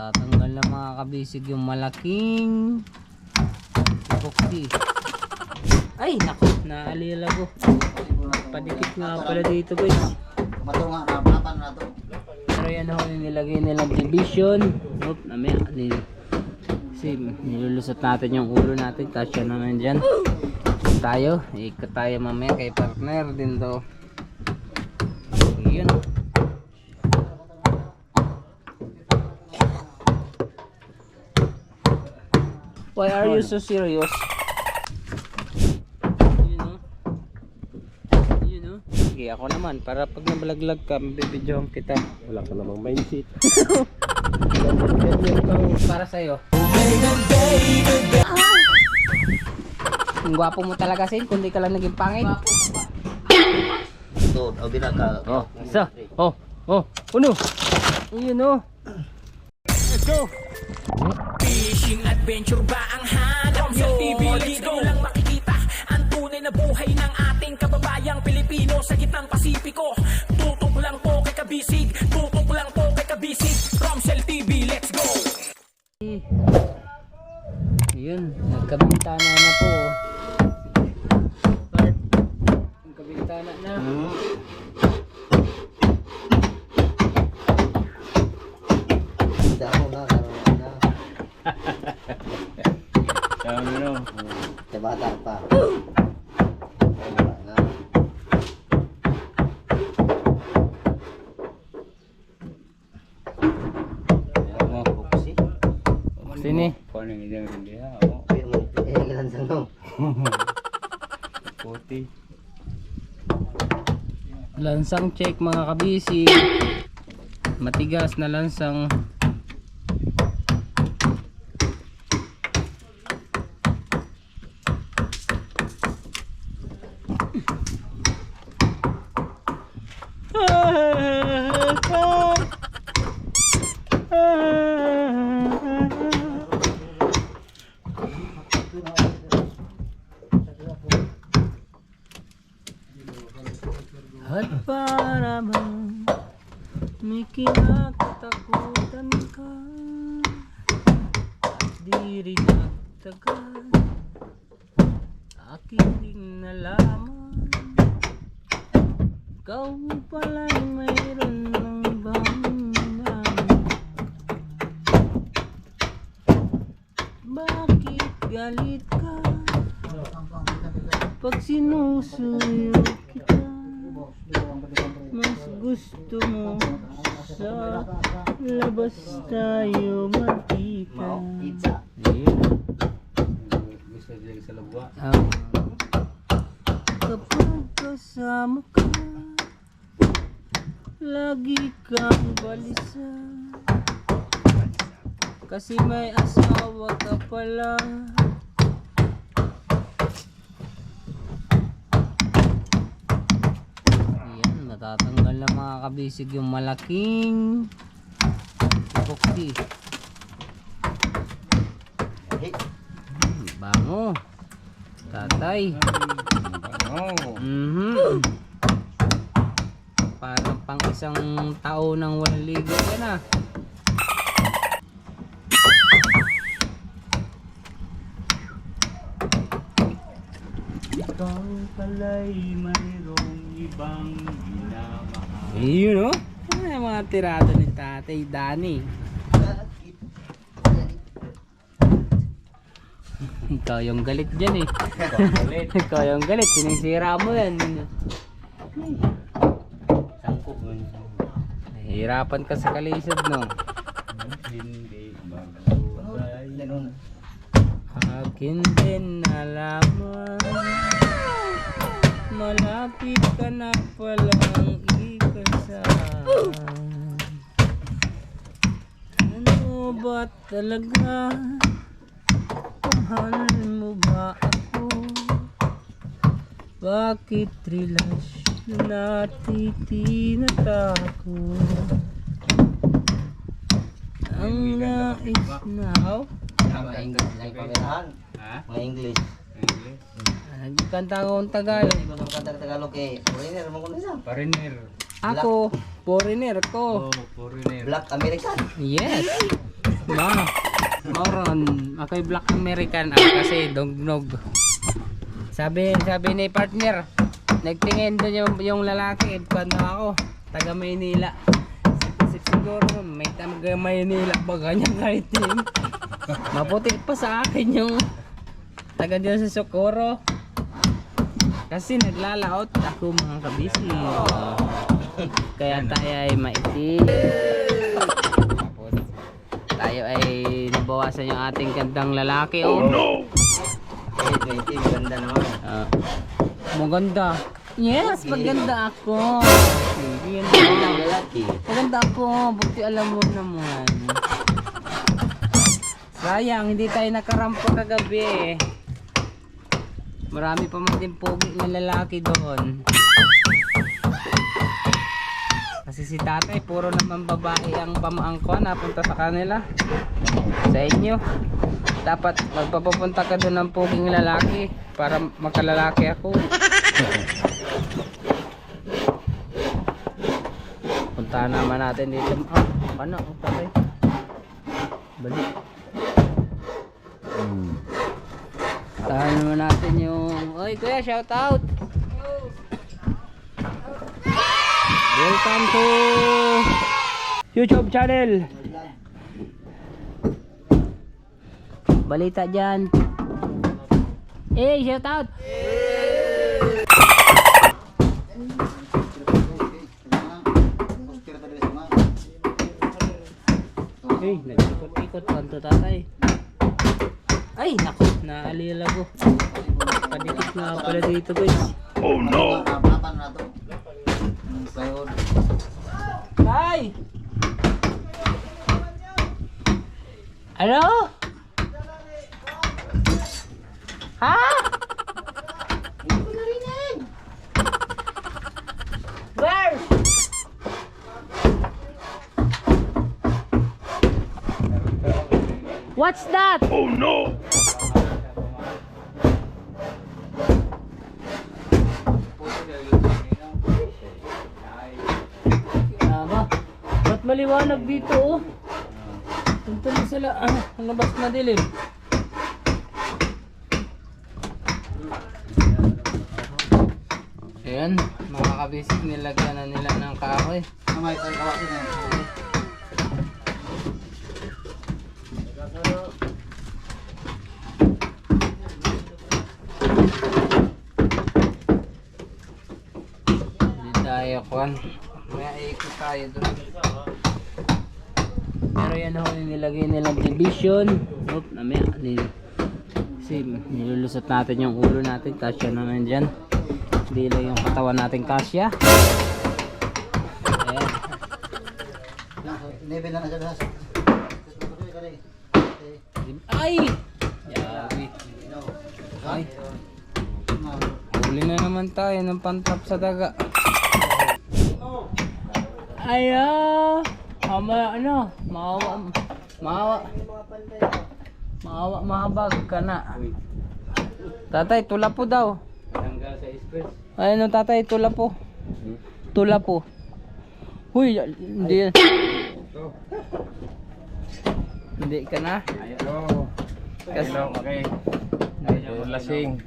Matatanggal na mga kabisig yung malaking epoxy. Ay naku, naalila ko. Padikit nga pala dito guys. Pero yan ho yung nilagay nilang division. Oop, namaya. Kasi nilulusot natin yung ulo natin. Kasya naman dyan. Tayo, ikot tayo mamaya kay partner din to. Yun. Why are you so serious? You know? Sige, ako naman. Para pag nabalaglag ka, mabibidyohan kita. Wala ka namang mindset. Para sa'yo. Ang gwapo mo talaga, Sin. Kundi ka lang naging pangit. Ito, o binaka. Oh, isa. Oh, uno. Yun o. Let's go. Fishing adventure ba ang hanap nyo? TV, let's go! Lang makikita ang tunay na buhay ng ating kababayang Pilipino sa gitnang Pasipiko. Tutok lang po kay Kabisig, tutok lang po kay Kabisig. Romsel TV, let's go! Yun, nagkabintana na po. Bart, nagkabintana na. Bata pa. Sini. Paano yung hindi ha? Ilan sa no? Puti. Lansang check mga kabisi. Matigas na lansang. At para bang may kinakatakutan ka at di rin nagtagal, aking ding nalaman ikaw pala'y mayroon ng bangban. Bakit galit ka pag sinusuyo kita? Mas gusto mo sa labas tayo magkita. Gusto dyan sa labwa. Kapag kasama ka, lagi kang balisa. Kasi may asawa ka pala. Matatanggal na mga kabisig yung malaking epoxy. Bango tatay. Parang pang isang taon ng walang ligo yan ah. Ikaw pala'y mayroong ibang minamahal. Yun o. Ay, mga tirado ni Tatay Danny. Ikaw yung galit dyan eh. Ikaw yung galit. Sinisira mo yan. Sangko mo. Nahihirapan ka sa kalisod no. Hindi magbabay. Akin din nalaman, malapit ka na palang ikasal. Ano ba talaga? Mahal mo ba ako? Bakit relasyon natin tinatako? Ang nais na Mga English lang pamirahan. Ha? Mga English. English? nagkanta akong Tagalog. Hindi ko sa kanta Tagalog eh. Foreigner mo kung isa. Foreigner. Ako, foreigner ko. Oh, foreigner. Black American. Yes. Ba? Moron. Ako'y Black American ako kasi dognog. Sabi ni partner, nagtingin doon yung lalaki, paano ako, taga Maynila. Siguro may taga Maynila ba ganyan kaiting. Maputi pa sa akin yung taga dyan sa Socorro. Kasi naglalaot ako mga kabisi. Kaya tayo ay maitim. Tapos tayo ay nabawasan yung ating gandang lalaki. Oh no! Ganda naman. Maganda. Yes, maganda ako. Sige, Lalaki. maganda ako. Buti alam mo naman. Sayang, hindi tayo nakarampa kagabi. Marami pa man din pogi na lalaki doon. Kasi si tatay, puro naman babae ang pamaangkwa. Napunta sa kanila. Sa inyo. Dapat magpapapunta ka doon ng poging lalaki para makalalaki ako. Punta naman natin dito. Ano? Okay. Balik. Puntahan naman natin yung... Oy kuya, shout out! Welcome to YouTube channel. Balita dyan. Shout out! Nag-ikot-ikot kanto tatay. Ay, naku, naalila ko. Padikit nga pala dito guys. Oh no! Tay! Ano? Ha? Where? What's that? Oh no! Ba't maliwanag dito oh? Punta na sila. Ang labas na dilim. Ayan, mga kabisig, nilagyan na nila ng kahoy. Kamay tayo kawasin na. Hindi tayo kwan. May ikot tayo doon. Pero yan ho, nilagay nilang division. Oop, namaya. Kasi nilulusot natin yung ulo natin. Kasya naman dyan. Hindi lang yung katawan natin kasya. Ayan. Nebe na agad. Ay! Yawi. Ay. Huli na naman tayo ng pantrap sa daga. Ayaw! Ano? Mahabag ka na. Tatay, tula po daw. Hanggang sa express. Ano tatay, tula po. Tula po. Huy, hindi yan. Hindi ka na. Ayaw. Kasi, Okay. Lasing.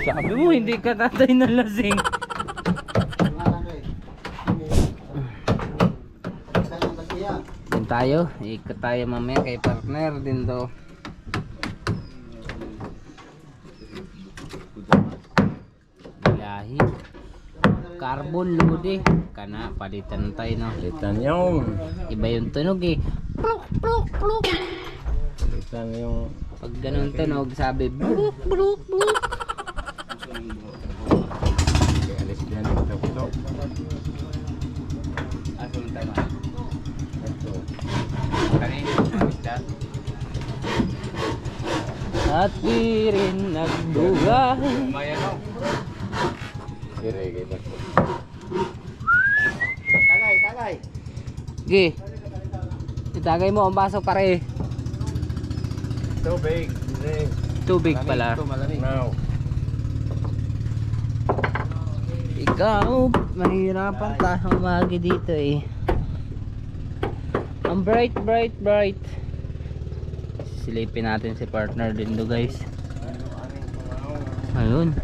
sabi mo, hindi ka tatay na lasing. Din tayo, ikot tayo mamaya kay partner din to. Bilahi. Carbon load kana palitan tayo no. Palitan yung. Iba yung tunog eh. Pluk pluk pluk. Palitan yung. Pag ganun tunog sabi bluk bluk bluk. Alis yan ito. Asong tama. Ito. At di rin nagbuga. Kira kita. Tagay. Gi. Itagay mo ang baso pare. Tubig. Tubig pala. Now. Ikaw, mahirapan tayo umagi dito eh. Ang bright. Silipin natin si partner din do guys. Ayun.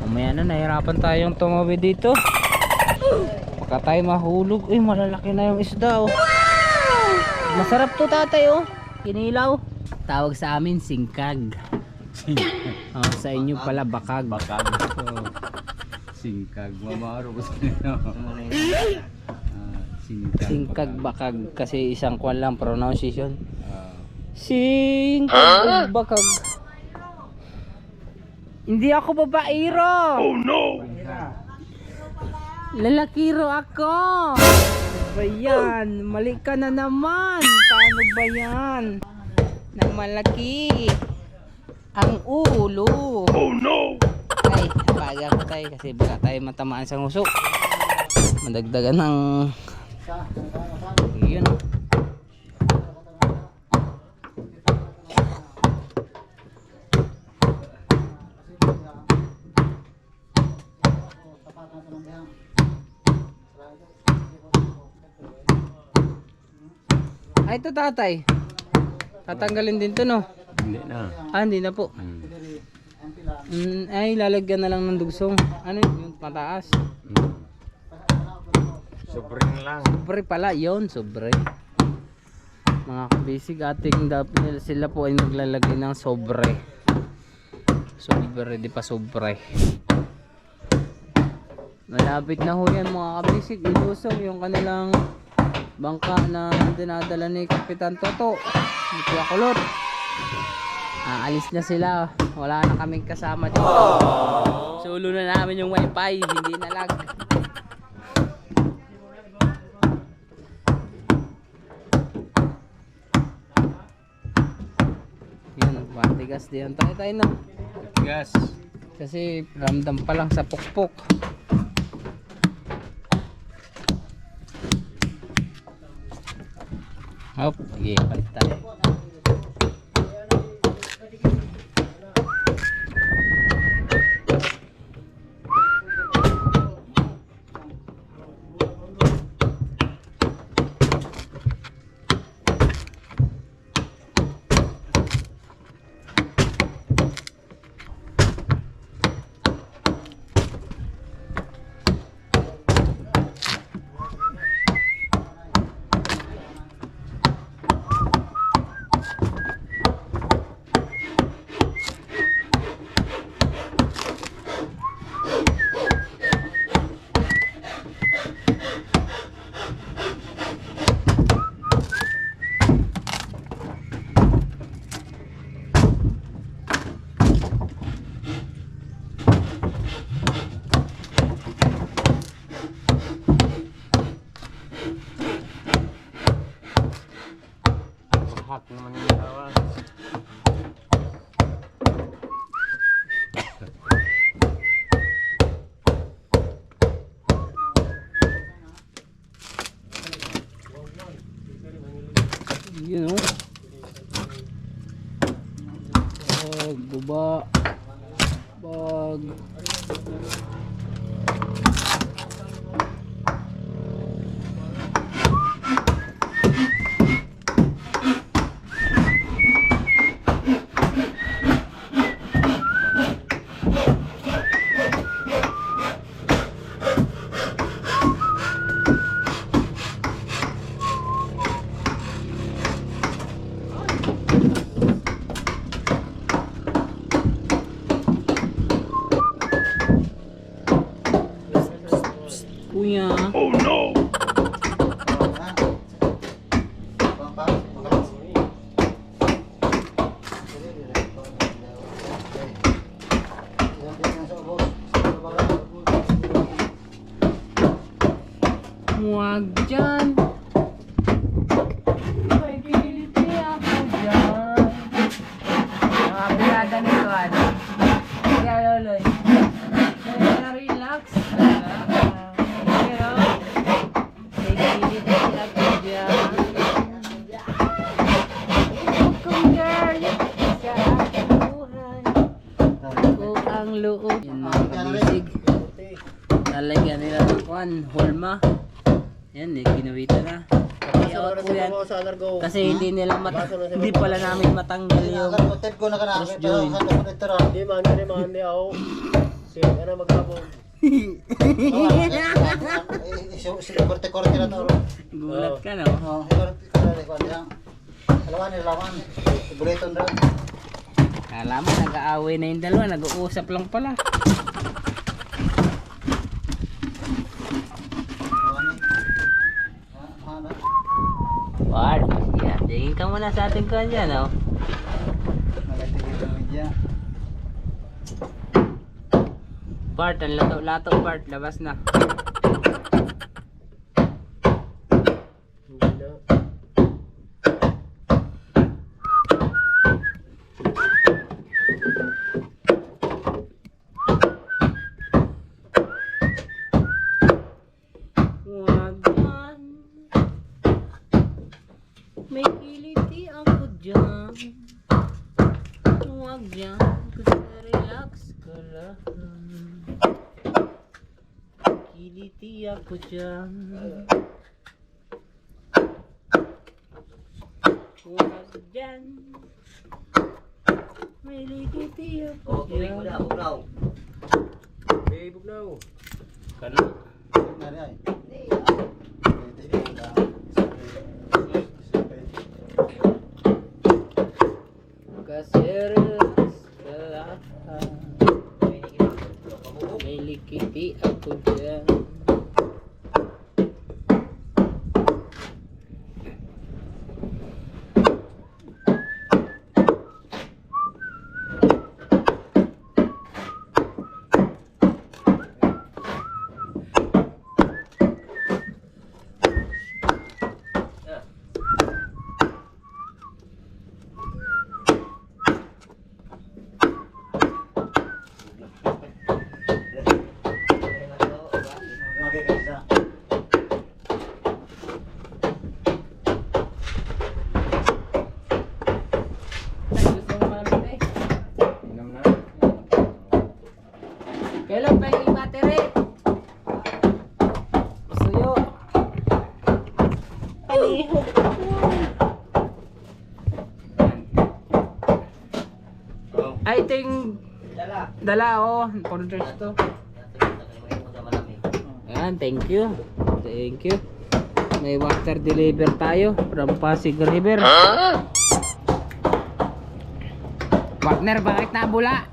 Umaya na, nahirapan tayong tumawid dito. Baka tayo mahulog. Uy, malalaki na yung isda oh. Masarap to tatay oh. Kinilaw. Tawag sa amin singkag. Oh, sa inyo pala bakag. Bakag. Oh. Singkag. Mamaro ko sa inyo. Singkag bakag kasi isang kwan lang pronunciation. Ah. Singkag bakag. Hindi ako babaero. Oh no. Lalakiro ako. Ano ba yan? Mali ka na naman. Paano ba yan? Na malaki ang ulo. Oh no. Ay, napaga ko tayo kasi baka tayo matamaan sa nguso. Madagdagan ng yun. Ay, ito tatay. Tatanggalin din to no? Hindi na. Ah, hindi na po. Ay, lalagyan na lang ng dugsong. Ano yun? Mataas. Sobrang lang. Sobre pala, yun. Sobre. Mga kabisig, ating dapat sila po ay maglalagay ng sobre. Sobre, di pa sobre. Malapit na ho yan mga kabisig. Ilusong yung kanilang bangka na dinadala ni Kapitan Toto. Di Kuya Kulot. Aalis na sila. Wala na kaming kasama dito. Solo na namin yung wifi. Hindi na lag. Yan. Matigas diyan tayo no. Gas. Kasi ramdam pa lang sa pukpok. Hop, sige, pantay. Hak naman yung tawa. Yun o. Bag, baba. Bag. Kuya. Oh no. Huwag dyan. May kiliti ako dyan. Mga pirada nito ano. Kaya loloy. Kaya relax. Pero may kiliti ako dyan. Kung girl sa aking buhay ako ang loob. Yan mga kabisig. Lalagyan nila ng kwan, hulma. Yan eh, ginawita na. Pati out po yan. Kasi hindi nila hindi pala namin matanggal yung cross joint. Hindi mandi ako. Sige ka na maghapon. Korte-korte na to. Gulat ka, no? Lawan. Ibuliton daw. Kala mo, nag-aaway na yung dalawa, nag-uusap lang pala. Ward, yan. Tingin ka muna sa ating kanya, no? Part, ang lato-lato part, labas na. Hindi na. Wag man, may kiliti ako dyan. Wag dyan, kasi relax ka lang. Kiliti ako dyan. Wag dyan, may kiliti ako dyan. Hey, bugnaw. Kano? Kasi relax ka lang. May likiti ako dyan. Kailan pa yung battery? Suyo. Palihog. Ay, ito yung dala, oh. Orders to. Ayan, thank you. Thank you. May water deliver tayo from Pasig River. Partner, bakit nabula?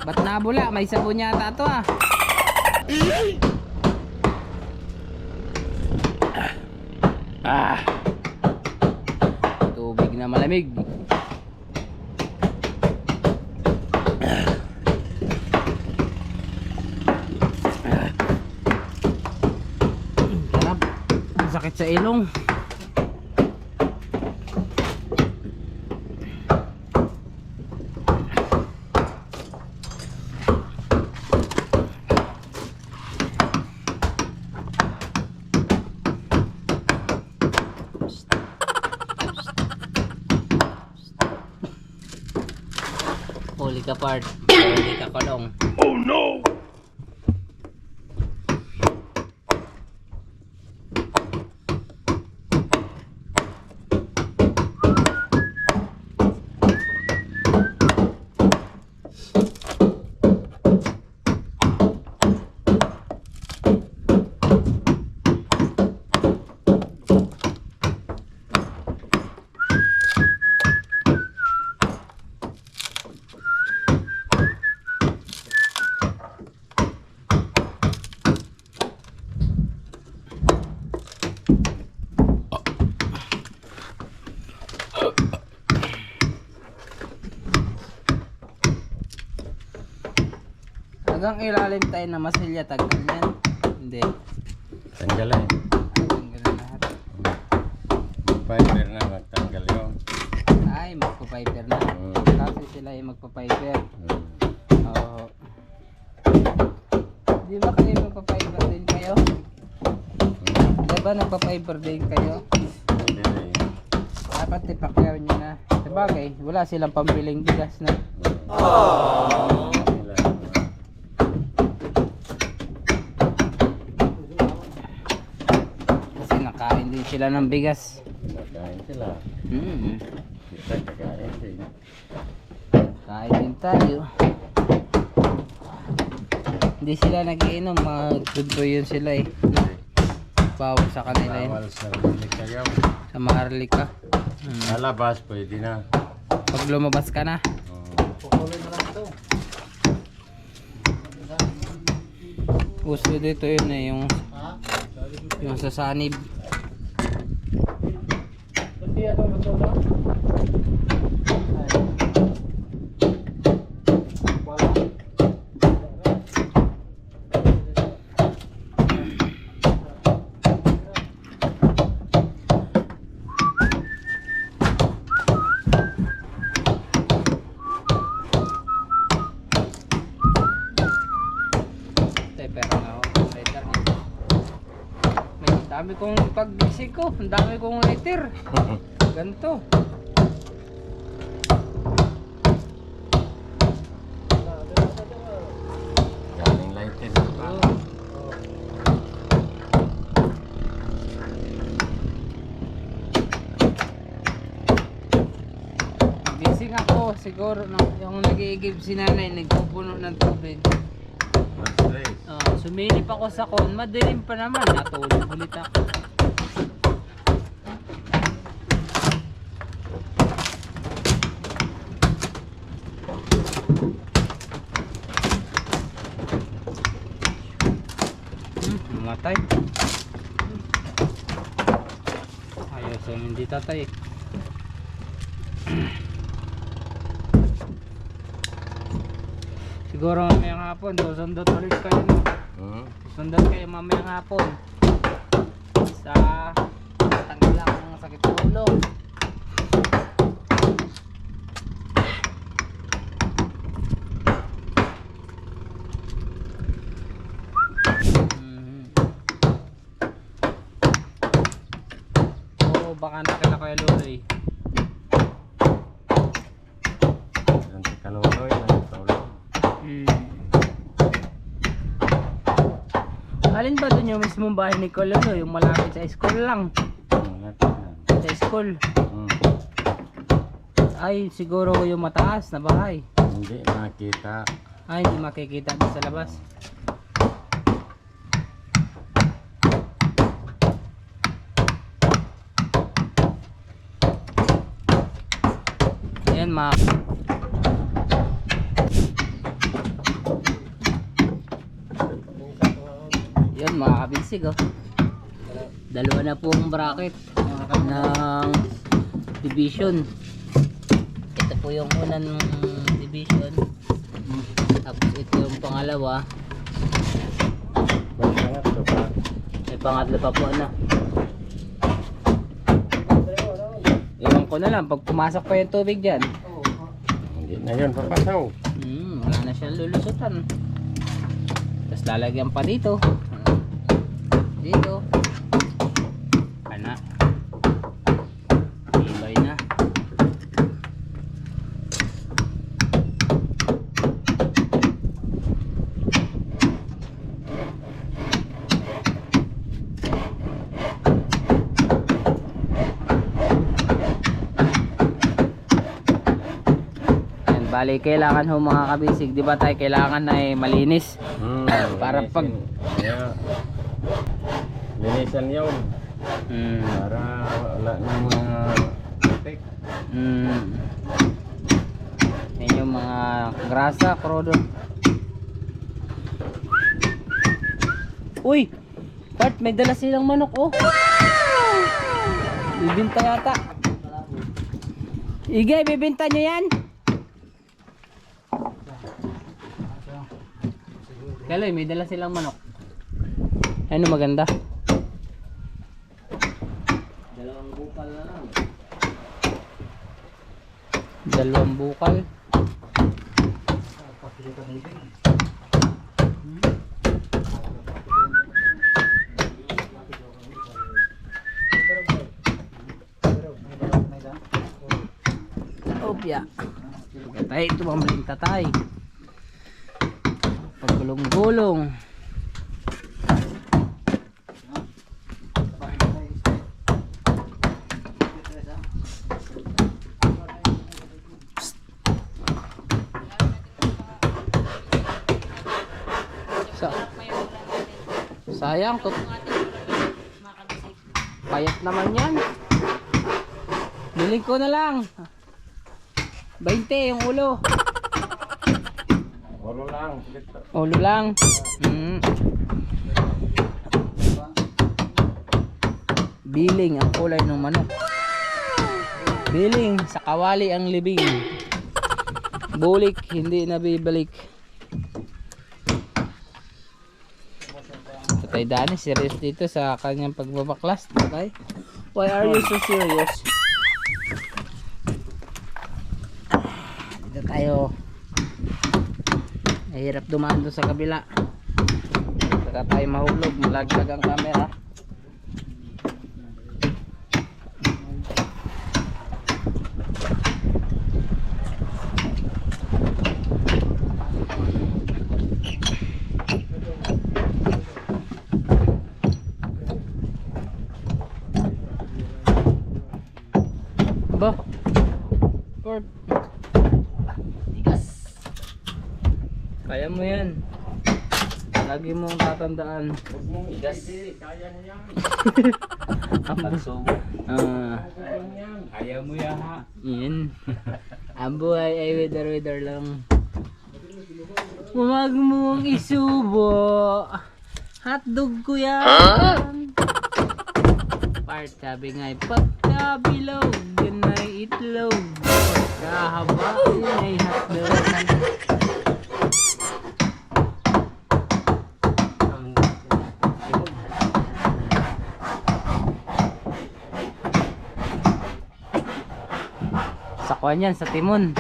Ba't nabula? May sabon yata ito, ah. Tubig na malamig. Sarap. Sakit sa ilong. Huli ka, part. Huli ka, kolong. Oh no! Hanggang ilalim tayo na masilya, tanggal yan. Hindi. Tanggalin. Tanggal na lahat. Fiber na magtanggal yun. Ay, magpa-fiber na. Kasi sila yung magpa-fiber. Oo. Di ba kayo magpa-fiber din kayo? Di ba nagpa-fiber din kayo? Dapat ipakyaw nyo na. Sabagay, wala silang pambiling bigas na. Kasi nakain din din sila ng bigas. Nakain sila. Kita kakain din. Kain din tayo. Hindi sila nagiinom, mga good boy yun sila eh. Bawal sa kanila yun. Bawal sa likayaw. Sa Maharlika. Sa labas pwede na. Pag lumabas ka na. Pukulin na lang ito. Uso dito yun eh, Ha? yung sa sanib. Pati ano ba ba? Pero na ako, lighter eh. May dami kong pag-gising ko, ang dami kong lighter. Ganto. Galing lighted. Gising ako, siguro no, yung nag-iigib si nanay, nagpupuno ng tubig. Stress. Sumilip ako sa kon, madilim pa naman, natulog ulit ako. Namatay. Ayos, hindi tatay. Siguro mamayang hapon, susundot ulit kayo no? Susundot kayo mamayang hapon sa tanggal lang ng sakit sa ulo. Oo, baka nakita kayo Luloy. Yan si Kanunoy, nagtulog. Alin ba doon yung mismong bahay ni Cololo? Yung malapit sa school lang. Sa school. Ay, siguro yung mataas na bahay. Hindi nakita. Ay, hindi makikita doon sa labas. Ayan, yan mga kabisig oh. Dalawa na pong bracket ng division. Ito po yung unang division. Tapos ito yung pangalawa. May pangatlo pa po na. Iwan ko na lang pag pumasok pa yung tubig dyan. Hindi na yun papasaw. Wala na siyang lulusutan. Tapos lalagyan pa dito. Dito. Ana. Ibay na. Ayan, bali kailangan ho mga kabisig, di ba tayo kailangan na malinis? Para pag yeah. Linisan yun. Para wala na mga putik. Yan yung mga grasa, krodo. Uy! Bart, may dala silang manok oh. Bibinta yata. Igay, bibinta nyo yan? Kaloy, may dala silang manok. Ano maganda? Dalawang bukal na lang. Dalawang bukal. Opya. Tatay, tumambling tatay. Pagulong-gulong. Sayang. Payat naman yan. Biling ko na lang. 20 yung ulo. Oro lang. Ulo lang. Biling ang kulay ng manok. Biling sa kawali ang libing. Bulik hindi nabibalik. Patay Dani serious dito sa kanyang pagbabaklas. Okay? Why are you so serious? Dito tayo. Mahirap dumaan doon sa kabila. Saka tayo mahulog, malaglag ang camera. Ba? Port. Tigas. Kaya mo yan. Lagi mong tatandaan. Tigas. Kaya mo yan. Pagsubo. Kaya mo yan ha. Yan. Ang buhay ay wither lang. Huwag mong isubo. Hotdog ko yan. Part sabi nga'y pagkabilog. Yan ay itlog. Pagkahaba ay hotdog. Sa kuwan yan, sa timon.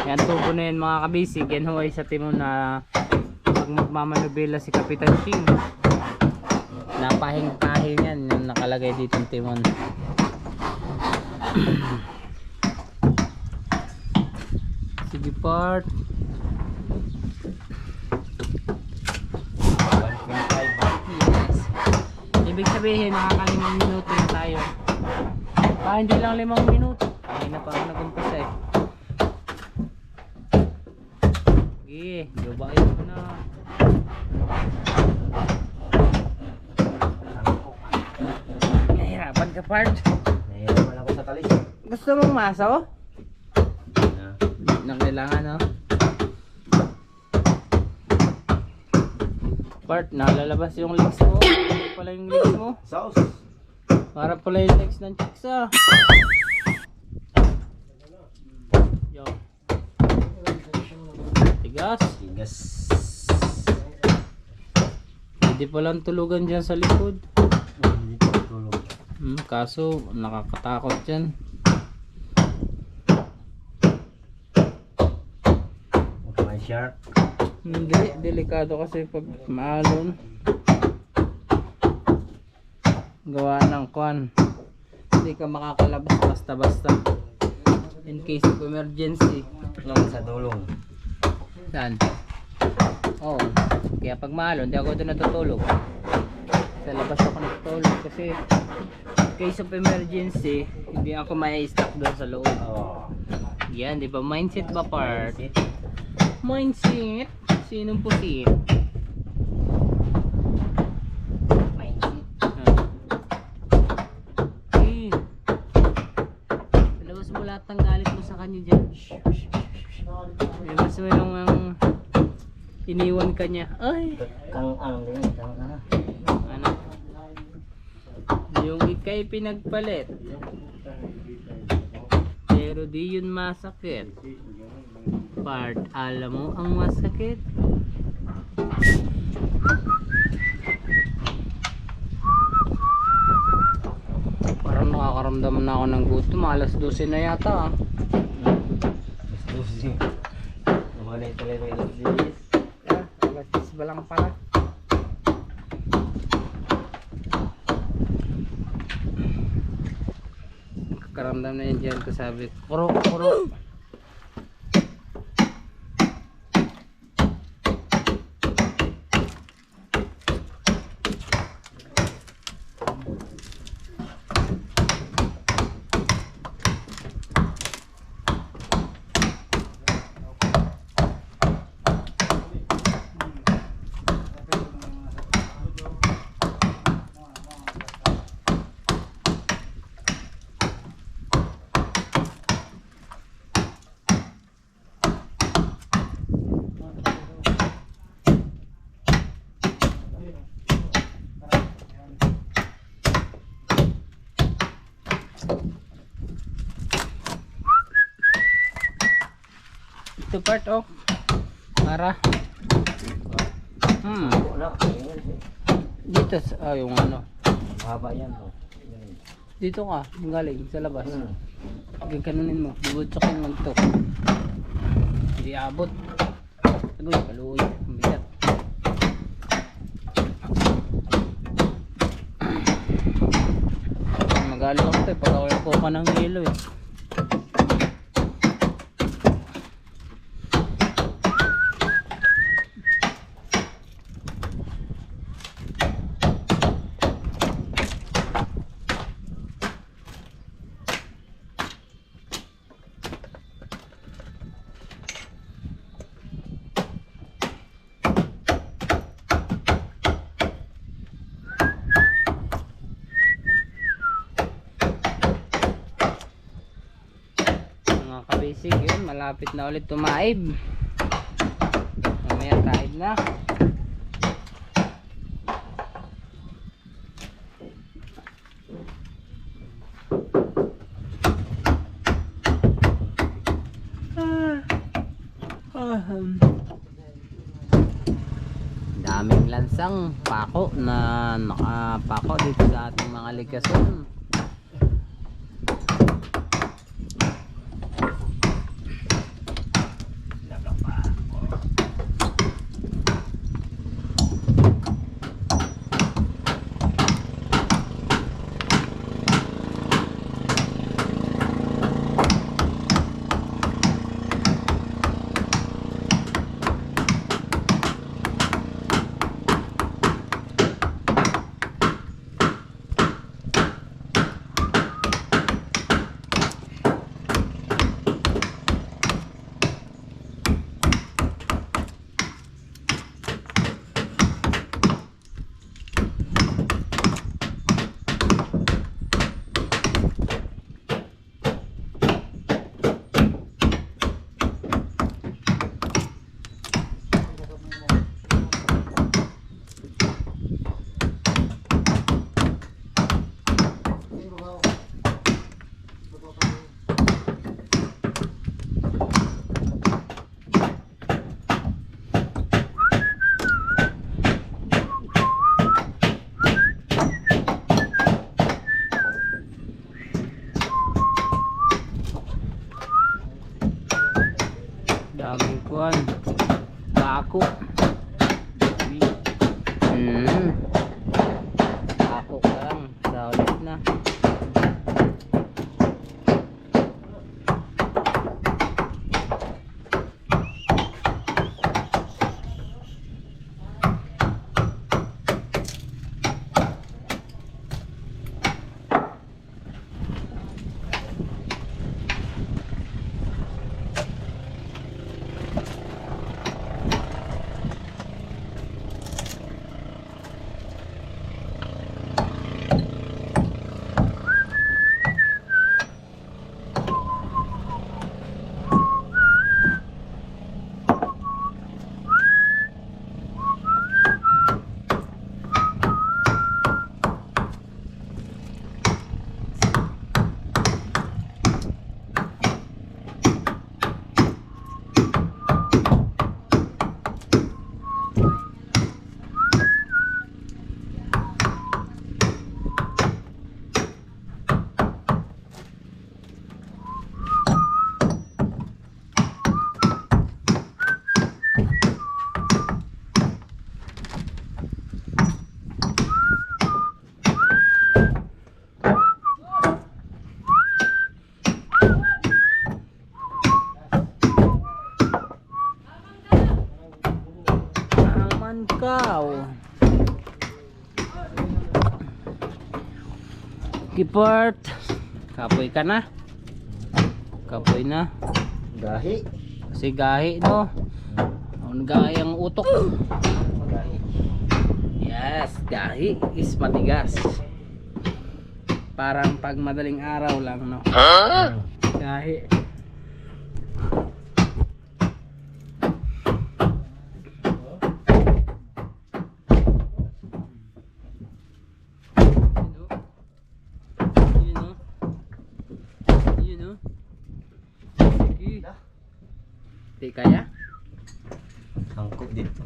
Yan tubo na yan mga kabisig. Yan huway sa timon na pag magmamanubela si Kapitan Ching. Napahing-pahing yan yung nakalagay dito ng timon. Sige part. 1.5. Yes. Ibig sabihin nakakalimang minuto na tayo. Hindi lang 5 minuto. Kanina pa ako nag-umpisa eh. Sige, gabain mo na. Nahirapan ka part. Nahihirapan ako sa talis. Gusto mong maso? Na kailangan no? Part, nalalabas yung legs mo. Para pala yung legs mo. Sauce. Para pala yung legs ng chicks ah. Yo. Tigas. Tigas. Hindi palang tulugan dyan sa likod. Hindi ko tulog. Kaso nakakatakot dyan. May shark. Hindi, delikado kasi pag maalon. Gawa ng kwan. Hindi ka makakalabas basta-basta. In case of emergency. Lang sa dulong. Saan? Oo. Kaya pag maalon, hindi ako doon natutulog. Sa labas ako natutulog kasi in case of emergency, hindi ako mai-stuck doon sa loob. Oh. Yan, di ba? Mindset ba part? Mindset? Sinong pusit? Mindset. Eh. Labas mo lahat ng galit mo sa kanya dyan. Labas mo yung iniwan ka niya. Ay! Kang ano din, kang ano. Ano? Yung ikay pinagpalit. Pero di yun masakit. Part, alam mo ang masakit? Parang nakakaramdam na ako ng gutom. Alas 12 na yata ah. Susi. Namalay talaga yung lagsis. Alas 10 ba lang pala? Kakaramdam na yan dyan ko sabi. Kuro, kuro. dito part oh. Para. Wala. Dito yung ano. Haba yan. Oh. Dito ka, galing sa labas. Hmm. Gaganunin mo, bubutsokin mo ito. Hindi abot. Agoy, kaluoy. Ang bigat. Magalo ako ito pag ako ka ng hilo eh. Mga kabisig yun, malapit na ulit tumaib. Mamaya taib na. Daming lansang pako na nakapako dito sa ating mga ligason. Daming kuwan. Dako. Dako ka lang. Saulit na. Kipart, kapoy ka na. Kapoy na. Gahi. Kasi gahi no. Ang gahi ang utok. Gahi. Yes, gahi is matigas. Parang pag madaling araw lang no. Gahi. Hindi kaya? Angkop dito.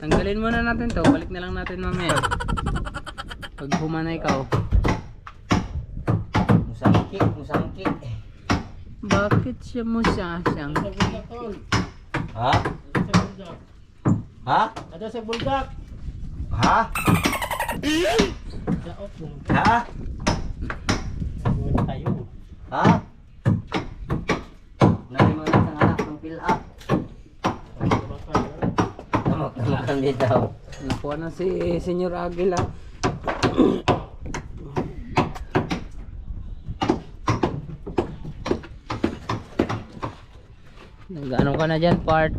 Tanggalin muna natin to. Balik na lang natin mamaya. Pag humana ikaw. Musangki. Bakit siya mo siyang? Ha? Ha? Ada sa buldak. Ha? Daot mo. Ha? Tayo. Ha? Nari mo na sa anak ng fill up. Tamak dito. Nakuha na si Senyor Aguila. Nag-ano ka na dyan, part?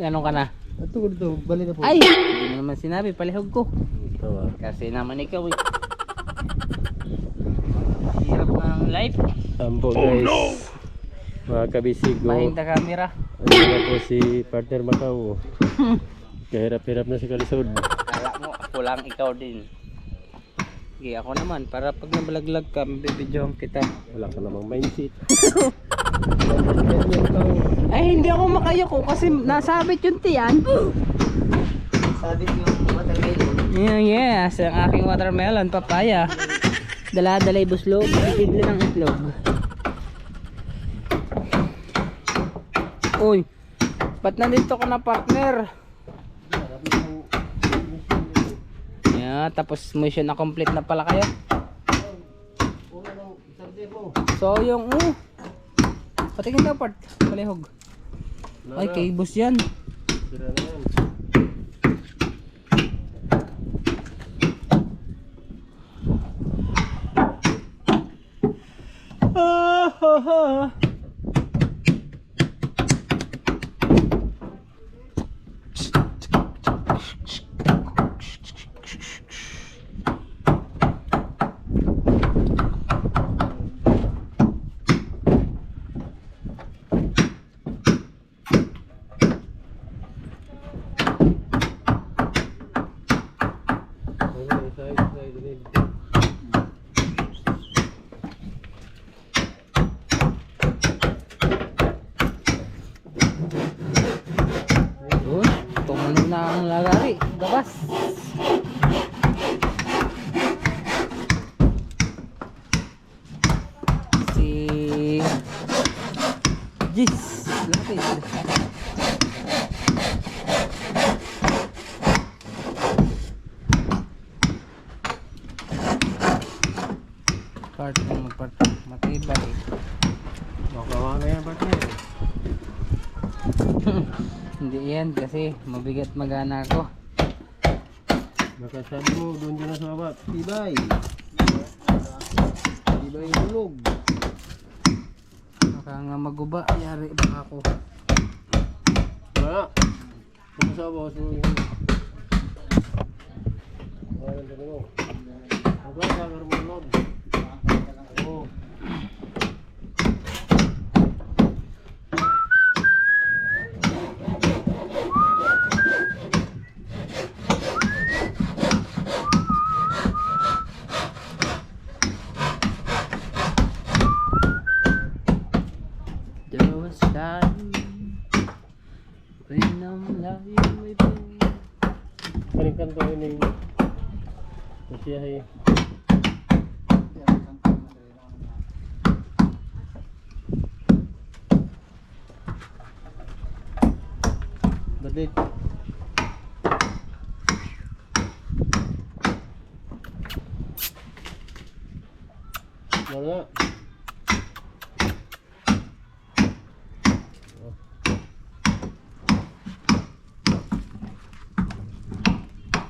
Ano ka na? Ito dito, bali na po. Ay! Hindi mo naman sinabi, palihog ko. Kasi naman ikaw eh. Hirap ng life. Sampo guys. Mga kabisigo. Mahinta camera. Ano na po si partner Macau. Kahirap-hirap na si Kalisod. Kala mo, ako lang ikaw din. Sige, ako naman. Para pag nabalaglag ka, mabibidyohan kita. Wala ka namang mindset. Ay, hindi ako makayoko kasi nasabit yung tiyan. Sabi ko yung watermelon. Yes, ang aking watermelon, papaya. Dala-dalay buslog, bibili ng itlog. Uy, ba't nandito ka na, partner? Yeah, tapos mission na complete na pala kayo. So yung patingin daw part, palihog. Ay, kaibos yan. Sira na yan. Tumunog na ang lagari, gabas. Si Jis, lapit. Part ng magpart, matibay. Makawa na yan partner. Hindi yan kasi mabigat magana ako. Nakasabi mo doon dyan sa baba. Tibay. Tibay hulog. Baka nga maguba, yari baka ako. Wala. Kung sa baba. Wala na mo. Wala sa harmonod. Oo. There was time when I'm lying with you. Kaling kanto ini. Kasiyahay. Badit. Wala.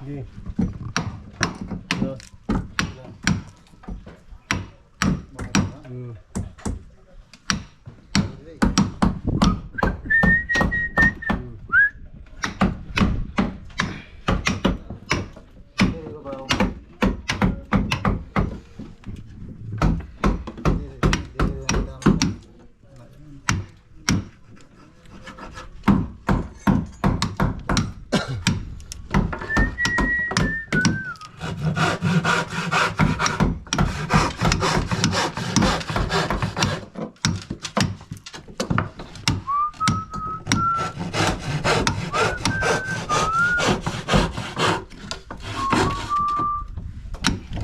Sige. Wala.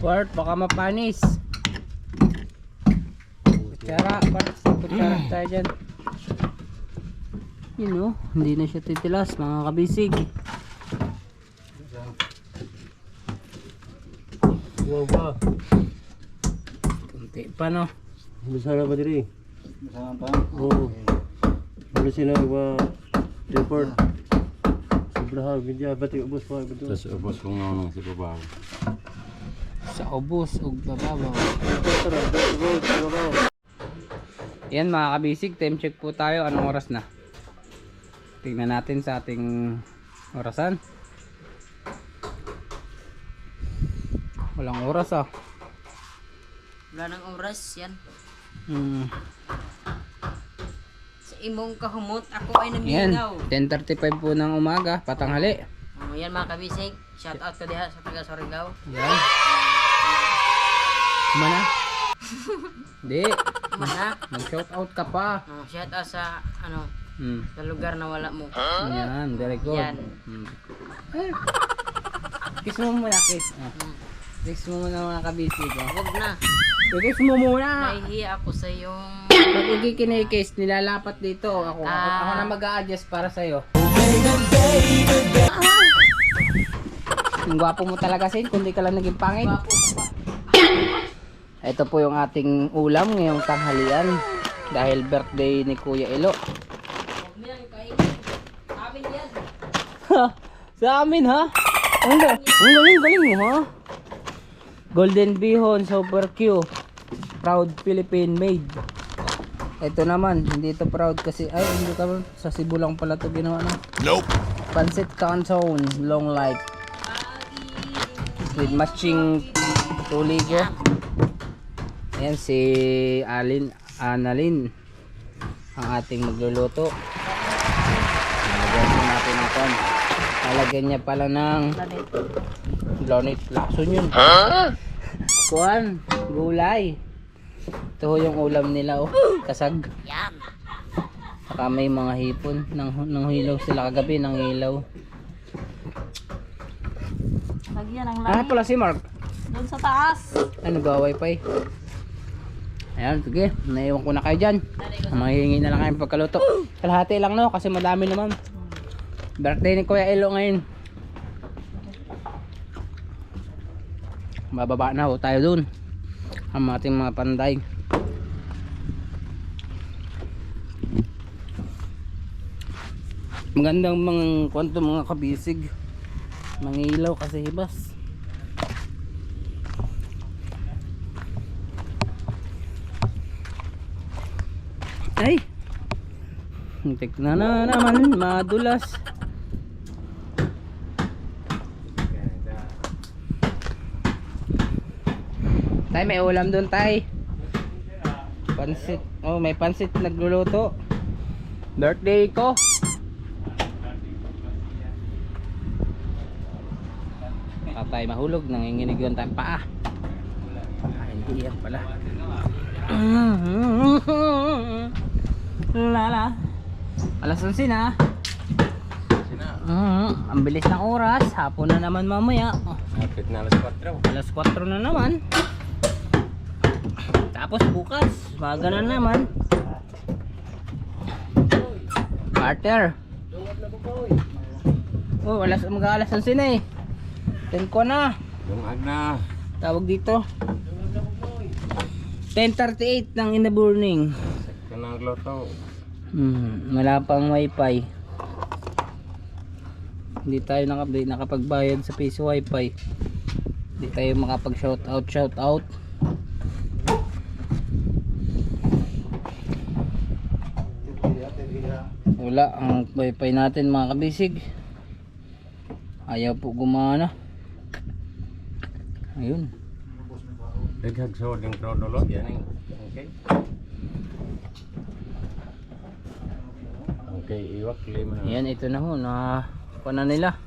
Bart, baka mapanis. Kutsara, Bart. Kutsara tayo dyan. Yun o, hindi na siya titilas mga kabisig. Wow ba? Kunti pa no. Masana ba diri? Masama pa. Oo. Wala sila report. Sobrang bidya bati ubos pa betul. Tapos ubos kong nang si babaw. Sa ubos ug bababaw. Yan mga kabisig, time check po tayo. Anong oras na? Tingnan natin sa ating orasan. Walang oras ah. Wala nang oras yan. Sa imong kahumot, ako ay Yan, naminaw. 10:35 po ng umaga, patanghali. Yan mga kabisig, shout out ko diha sa taga Surigao. Yan. Mana? Hindi. Mana? Mag-shout out ka pa. Shout out sa Hmm. sa lugar na wala mo. Yan, very good. Yan. Kiss mo muna, kiss. Kiss mo muna mga kabisig. Huwag na. Kiss mo muna. Nahihiya ako sa yung Pag ikikinikiss, nilalapat dito. Ako na mag-a-adjust para sa'yo. Ang gwapo mo talaga, Sin, kundi ka lang naging pangit. Ito po yung ating ulam ngayong tanghalian. Dahil birthday ni Kuya Elo. amin yan. Sa amin ha? Ang galing mo ha? Golden Bihon Super Q. Proud Philippine made. Ito naman, hindi ito proud kasi hindi ka sa Cebu lang pala ito ginawa na. Nope. Pancit Canton long life. With matching tuligo. Ayan si Annalyn ang ating magluluto. Lagyan natin ng kon. Lalagyan niya pala ng Lonit. Lason yun. Kuan, gulay. Ito yung ulam nila oh. Kasag. Saka may mga hipon. Nang hilaw sila kagabi. Nang hilaw. Lagyan ang Ano pala si Mark? doon sa taas. Ano ba wifi? Ayan, sige. Naiwan ko na kayo dyan. Mahihingi na lang kayo pagkaluto. Kalahati lang no. Kasi madami naman. Birthday ni Kuya Elo ngayon. Bababa na ho tayo dun. Ang ating mga panday. Magandang mga kwento mga kabisig. Mangilaw kasi hibas. Ay! Tignan na naman madulas. Tay, may ulam doon, tay. Pansit. Oh, may pansit nagluluto. Birthday ko. Tatay mahulog, nanginginig yun tayo paa. Hindi yan pala. Lala. Alas 11 na. Ang bilis ng oras. Hapon na naman mamaya. Kapit na alas 4. Alas 4 na naman. Tapos bukas maga na naman. Carter. Oh, mag-aalas 11 na eh. 10 ko na. Lungag na. Tawag dito. 10:38 ng in the morning. Sakto na ang loto. Wala pang wifi. Hindi tayo nakapagbayad sa piso wifi. Hindi tayo makapag shout out. Wala ang wifi natin mga kabisig. Ayaw po gumana. Ayun. Daghag sa yung prodolog yan. Okay. Okay, iwak lima. Yan, ito na ho na na nila.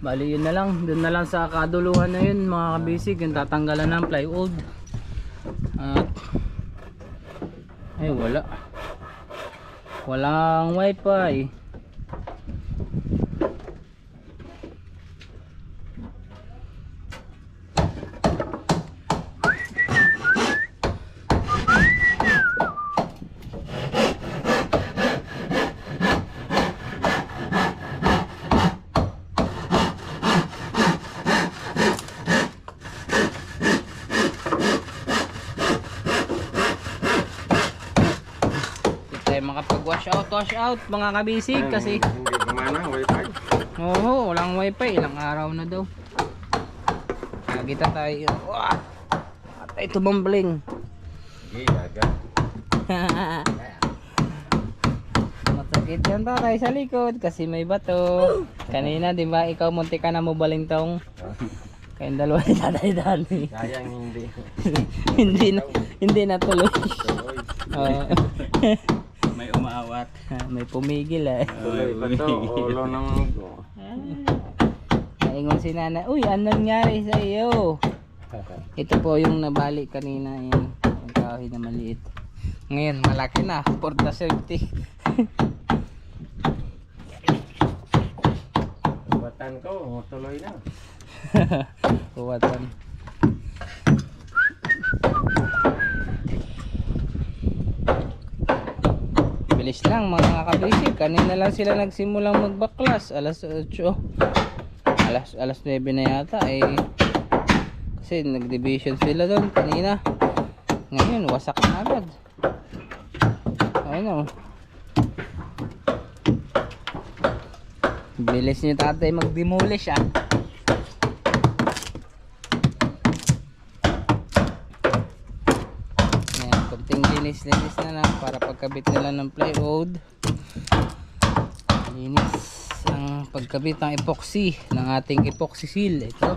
Bali yun na lang, doon na lang sa kaduluhan na yun mga kabisig, yung tatanggalan ng plywood. At ay walang wifi. cash out mga kabisig kasi Hindi gumana, wifi. oo, walang wifi, ilang araw na daw. Nakita tayo. Wah! Patay tumambling. Sige, agad. Masakit yan tatay sa likod kasi may bato. Kanina di ba ikaw munti ka na mo balintong. Kayong dalawa ni tatay Dani. Sayang hindi. hindi na tuloy. Tuloy. Oo. May umaawat. May pumigil eh. Tuloy pa to. Ulo ng mugo. Naingon si nana, uy, anong nangyari sa iyo? Ito po yung nabali kanina, yung kahoy na maliit. Ngayon, malaki na, for the safety. Batan ko, tuloy na. Kuwatan. Bilis lang mga kabisig. Kanina lang sila nagsimulang magbaklas. Alas 8. Alas 9 na yata eh. Kasi nag-division sila doon kanina. Ngayon wasak na agad. Ayun o. Bilis niyo tatay mag-demolish ah. Ayan, konting linis na lang para pagkabit nila ng plywood. Linis ang pagkabit ng epoxy, ng ating epoxy seal. Ito,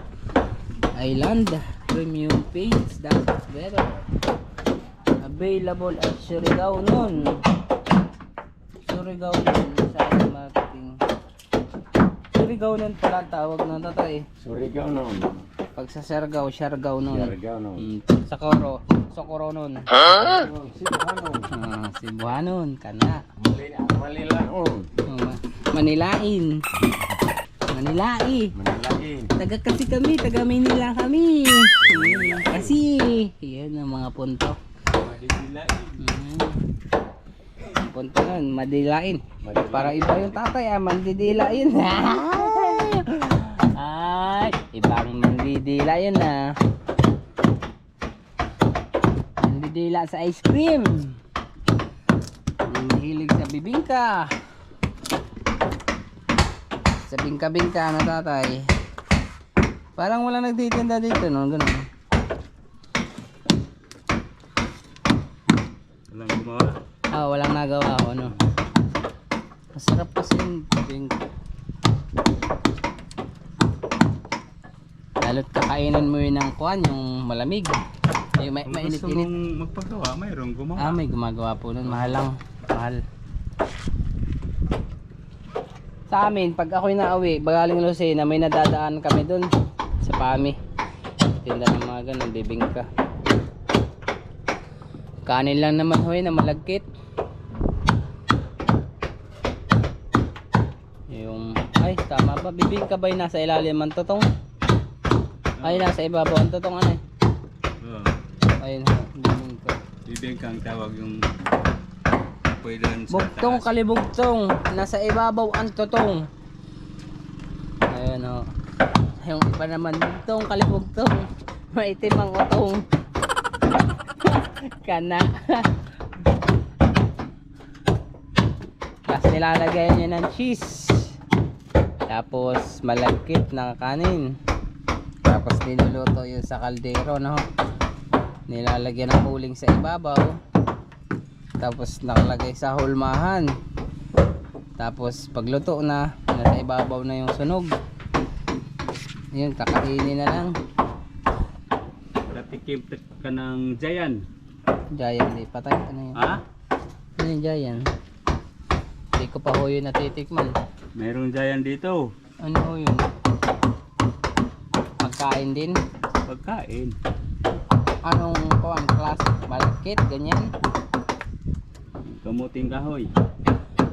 Island Premium Paints. That's better. Available at Surigao nun. Surigao nun sa ating marketing. Surigao nun pala tawag na tatay. Surigao noon. Pag sa Siargao, Siargao nun. Surigao noon. Sa Socorro nun. Cebuanon, kana. Malilaon. Manilain. Manilai. Manilain. Taga kasi kami, taga Manila kami. Kasi, yan ang mga punto. Ang punto nun, madilain. Para iba yung tatay, mandidilain. Ay, ibang mandidila yun ah. Mandidila sa ice cream. Hilig sa bibingka. Sa bingka-bingka na tatay. Parang walang nagtitinda dito no, ganun. Walang gumawa. Walang nagawa ako no. Masarap kasi yung bibingka. Lalo't kakainin mo yun ng kuwan, yung malamig. Yung Kung gusto mainit-init. mong magpagawa, mayroong gumawa. May gumagawa po nun. Mahal lang. Mahal. Sa amin, pag ako'y nauwi, bagaling Lucena, may nadadaan kami dun sa Pami. Tinda ng mga ganun, bibingka. Kanin lang naman hoy na malagkit. Yung, ay tama ba? Bibingka ba yung nasa ilalim ang totong? Ay, nasa ibabaw ang totong ano eh. Oo. Ayun ho, bibingka. Bibingka ang tawag yung apoy doon sa Bugtong taas. kalibugtong, nasa ibabaw ang totong. Ayun o. Yung iba naman bugtong kalibugtong, maitim ang utong. Kana. Tapos nilalagay niya ng cheese. Tapos malagkit na kanin. Tapos niluluto yun sa kaldero no. Nilalagyan ng uling sa ibabaw. Tapos nakalagay sa hulmahan. Tapos pagluto na, nasa ibabaw na yung sunog. Yun, kakainin na lang. Natikim ka ng Giant. Giant, di patay. Ano yun? Ha? Ano yung Giant? Hindi ko pa ho yun natitikman. Mayroong Giant dito. Ano ho yun? Pagkain din? Pagkain. Anong kuwan? Classic? Malakit? Ganyan? Kamuting kahoy.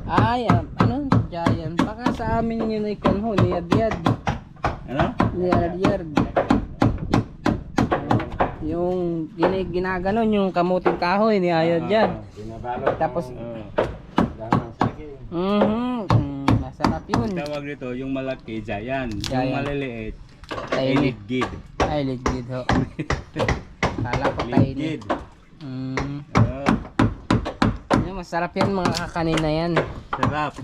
Ay, ano? Giant. Baka sa amin yun ay kan ho, niyad-yad. Ano? Niyad-yad. Yung ginaganon yung kamuting kahoy ni ayod dyan. Binabalot. Tapos, Damang saging. masarap yun. Ang tawag dito, yung malaki, Giant. Yung Giant. maliliit, Tiny. Eligid. Ay, ligid ho. Kala ko tiny. Ligid. Mm. Oo. Yun, masarap yan mga kakanina yan. Sarap.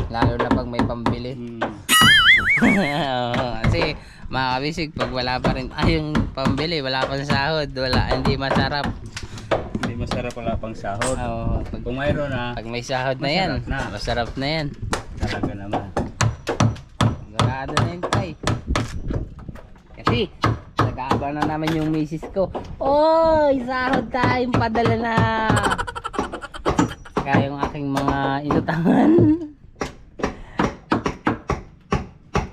Lalo na pag may pambili. Oo, kasi mga kabisig, pag wala pa rin, yung pambili, wala pang sahod, hindi masarap. Hindi masarap wala pang sahod. Oo, Kung mayroon na, pag may sahod na yan, Masarap na. masarap na yan. talaga naman. Sigurado na yun, tay. Kasi, nag-aabang na naman yung misis ko. Oy, sahod tayong padala na. Saka yung aking mga inutangan.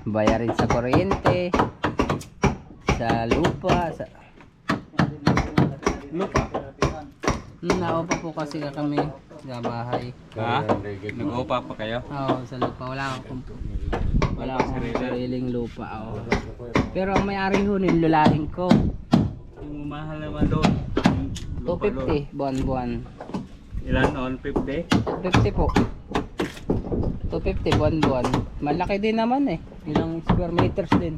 Bayarin sa kuryente, sa lupa, sa... Lupa. Naupa po kasi kami sa bahay. Ha? Nag-upa pa kayo? Oo, sa lupa. Wala akong sariling lupa. Oo. Pero ang may-ari ho, nilulahin ko. Yung mahal naman doon. Yung lupa doon. 250 buwan-buwan. Ilan noon? 50? 250 po. 250 buwan-buwan. Malaki din naman eh. Ilang square meters din.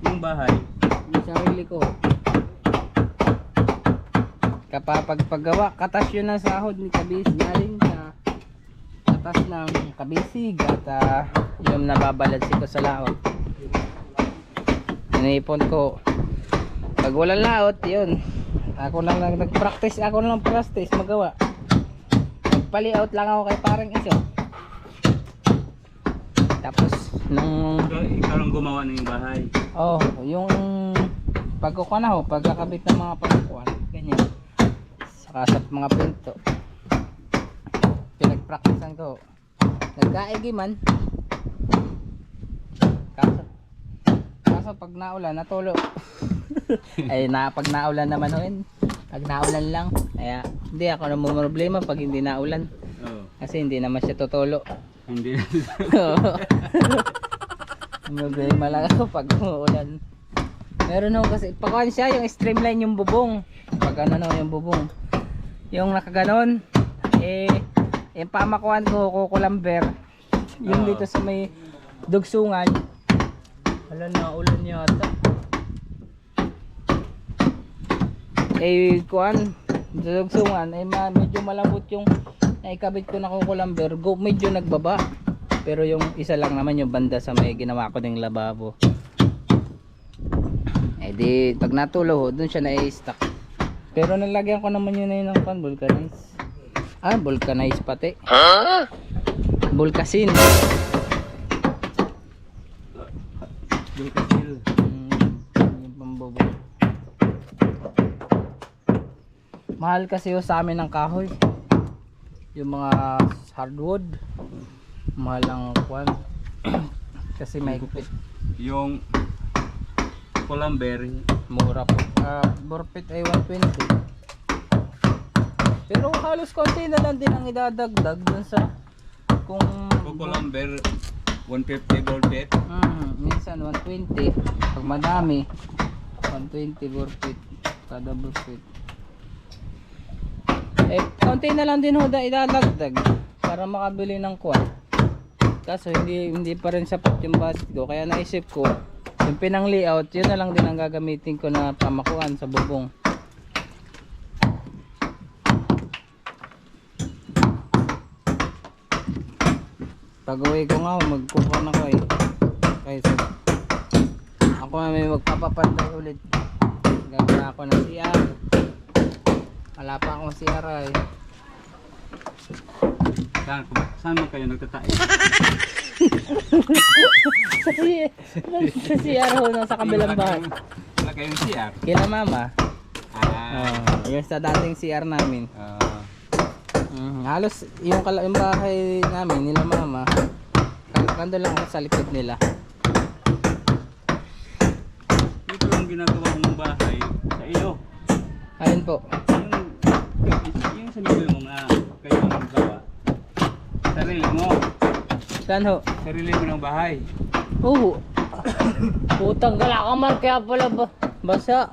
Yung bahay. Yung sarili ko. Kapag paggawa, katas yun ang sahod ni Kabisig. Galing sa katas ng Kabisig at yung nababalansi ko sa laot. Inipon ko. Pag walang laot, yun. Ako lang nag-practice. Ako lang practice magawa. Nagpa-layout lang ako kay parang iso. Tapos, nung... Ikaw lang gumawa ng bahay. Oh, yung pagkukuha na ho, pagkakabit ng mga pagkukuha, ganyan. Saka sa mga pinto. Pinag-practicean ko. Nagkaigi man. Kaso pag naulan, natulo. Ay, pag naulan naman ho yun. Pag naulan lang. Kaya, hindi ako namumroblema pag hindi naulan. Oo. Kasi hindi naman siya tutulo. Hindi. Problema lang ako pag umuulan. Meron ako kasi pakuan siya yung streamline yung bubong. Pag ano yung bubong. Yung nakaganon yung pamakuan ko kukulamber. Yung dito sa may dugsungan. Wala na ulan yata. Kuan dugsungan medyo malambot yung naikabit ko na kukulamber. Medyo nagbaba. Pero yung isa lang naman yung banda sa may ginawa ko ng lababo. Di pag natulo doon siya na-stuck. Pero nalagyan ko naman yun ng vulcanize. Vulcanize pati. Vulcasin. Vulcasil. Yung pambobo. Mahal kasi yung sa amin ng kahoy. Yung mga hardwood. Mahal ang kwan. Kasi may kupit. Yung Kulamber. Mura po. Borpit ay 120. Pero halos konti na lang din ang idadagdag dun sa kung Kulamber 150 volpit. minsan 120. Pag madami 120 borpit kada borpit. Konti na lang din ho idadagdag para makabili ng kwan. Kaso hindi pa rin sapat yung budget ko, kaya naisip ko yung pinang layout, yun na lang din ang gagamitin ko na pamakuan sa bubong. Pag uwi ko nga, magkukuha na ko kaysa ako na may magpapapantay ulit. Gagawin ako ng CR. Wala pa akong CR ay. Saan mo kayo nagtatay? Sa CR ho, nasa kabilang bahay. Wala kayong CR? Kila mama. Ah. Yung sa dating CR namin. Halos yung bahay namin nila mama. Kando lang ako sa likod nila. Ito yung ginagawa mong bahay sa iyo. Ayun po. Yung sabi mo nga kayo ang gawa. Sarili mo. Saan ho? Sarili mo ng bahay. Oo. Putang galakamar kaya pala basa.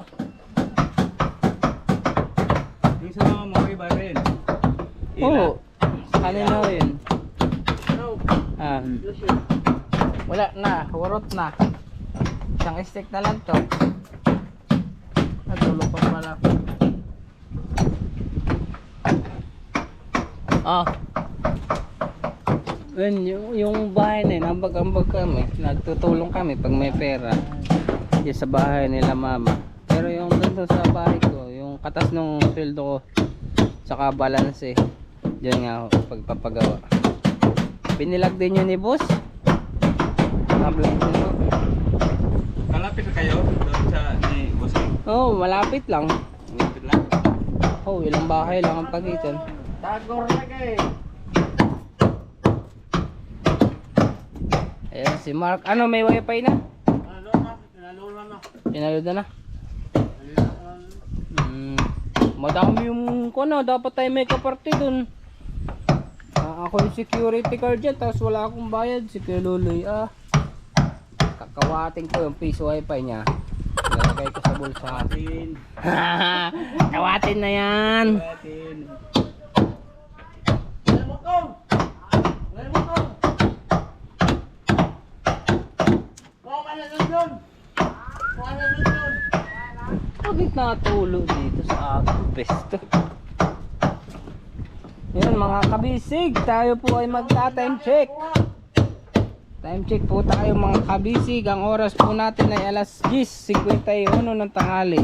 Yung sa mga mo iba rin. Oo. Sa kanila ho yun. Wala na. Hurot na. Isang stick na lang to. Natulog pa pala. Yung bahay na yun, ambag-ambag kami. Nagtutulong kami pag may pera. Yung sa bahay nila mama. Pero yung dito sa bahay ko, yung katas ng sweldo ko, saka balance eh. Diyan nga ako, pagpapagawa. Binilag din yun ni boss. Nablog din ako. Malapit na kayo doon sa ni Bossing. Oh, malapit lang. Malapit lang. Oh, ilang bahay lang ang pagitan. Tagor na kayo. Ayan si Mark. Ano, may wifi na? Pinaload na na. Madami yung kuno, dapat tayo may kaparte dun. Ako yung security guard dyan, tapos wala akong bayad. Si Kuya Luloy, kakawating ko yung piso wifi niya. Lalagay ko sa bulsa. Kawatin na yan. Bakit natulo dito sa ating pesto? Yan mga kabisig, tayo po ay magta-time check. Time check po tayo mga kabisig. Ang oras po natin ay alas 10:51 ng tanghali.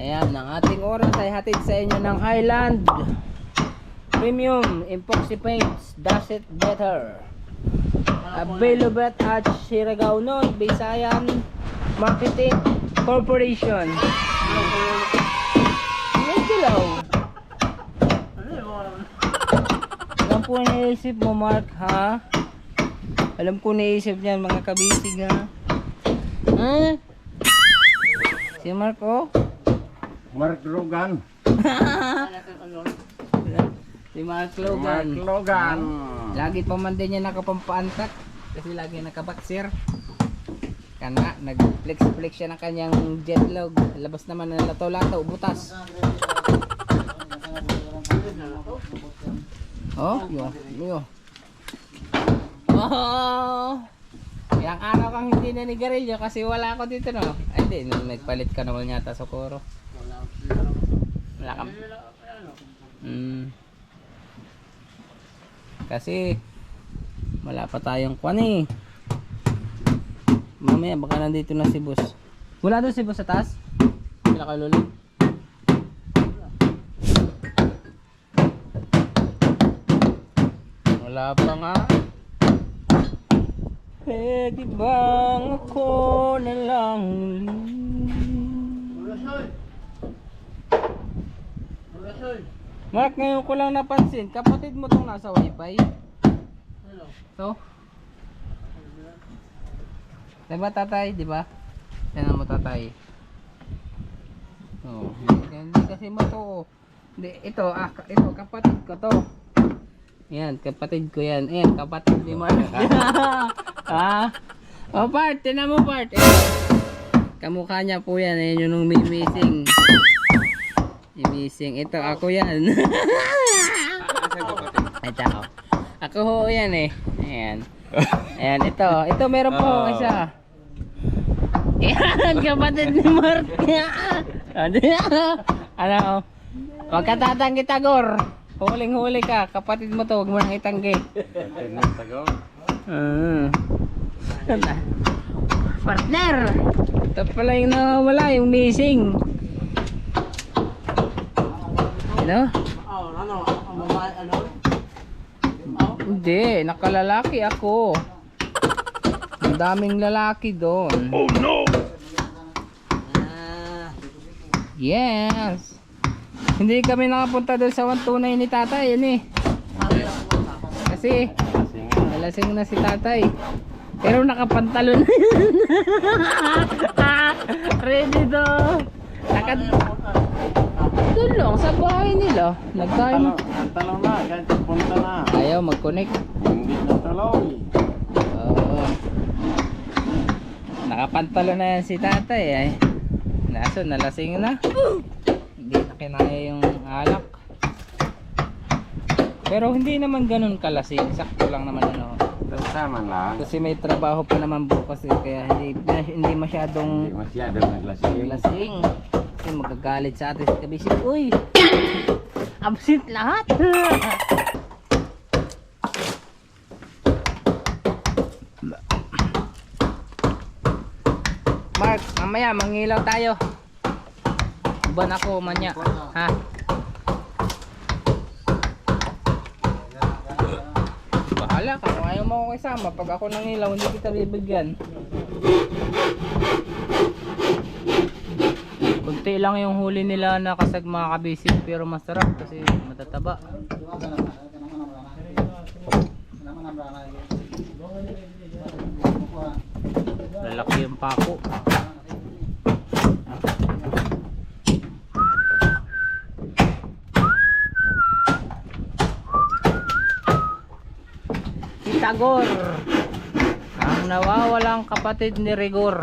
Ayan, ang ating oras ay hatid sa inyo ng Highland Premium Epoxy Paints. Does it better. Available at Surigao North, Visayan Marketing Corporation. Hello. Alam ko naisip mo, Mark, ha? Alam ko naisip niyan, mga kabisig, ha? Si Mark, oh? Mark Logan. Si Mark Logan. Mark Logan. Lagi pa man din niya nakapampaantak kasi lagi nakabaksir. Kana nag-flex siya ng kanyang jetlog. Labas naman ng lataw-lataw, butas. Oh, yo. Oh. Ilang araw kang hindi nanigarilyo kasi wala ako dito, no? Ay, hindi, nagpalit ka naman yata sa Koro. Wala ka. Kasi wala pa tayong kwan eh. Mamaya baka nandito na si boss. Wala doon si boss sa taas? Kila ka Lolo? Wala pa nga. Pwede bang ako na lang Mark, ngayon ko lang napansin, kapatid mo tong nasa wifi. So? Diba tatay, diba? Yan mo tatay. Oh, hindi kasi mo to. Hindi, ito kapatid ko to. Yan, kapatid ko yan. Ayan, kapatid ni Mark. Ha? Oh, Bart, tinan mo Bart. Kamukha niya po yan, yun yung missing. Missing. Ito, ako yan. Ito ako. Ako ho yan eh. Ayan. Ayan, ito. Ito, meron po isa. Ayan, kapatid ni Mark. Ano? Huwag ka tatanggi, Tagor. Huling-huli ka. Kapatid mo to, huwag mo nang itanggi. Partner! Ito pala yung nawawala, yung missing. Ano? Hindi, nakalalaki ako. Ang daming lalaki doon. Oh no! Yes! Hindi kami nakapunta doon sa 129 ni tatay, yan eh. Kasi, nalasing na si tatay. Pero nakapantalon na yun. Ready do. Doon lang, sa bahay nila. Nagkain. Talo na, kahit punta na. Ayaw mag-connect. Hindi na talo. Oo. Nakapantalo na yan si tatay eh. Naso, nalasing na. Hindi na kinaya yung alak. Pero hindi naman ganun kalasing. Sakto lang naman ano. Sama lang. Kasi may trabaho pa naman bukas eh. Kaya hindi masyadong Hindi masyadong naglasing. lasing. Kasi magagalit sa atin sa kabisig. Uy! Absent lahat! mamaya mangilaw tayo. Uban ako manya. Ha? Bahala ka kung ayaw mo ako isama. Pag ako nangilaw, hindi kita bibigyan. Kunti lang yung huli nila na kasag mga kabisit, pero masarap kasi matataba. Lalaki yung pako. Tagor, ang nawawalang kapatid ni Rigor.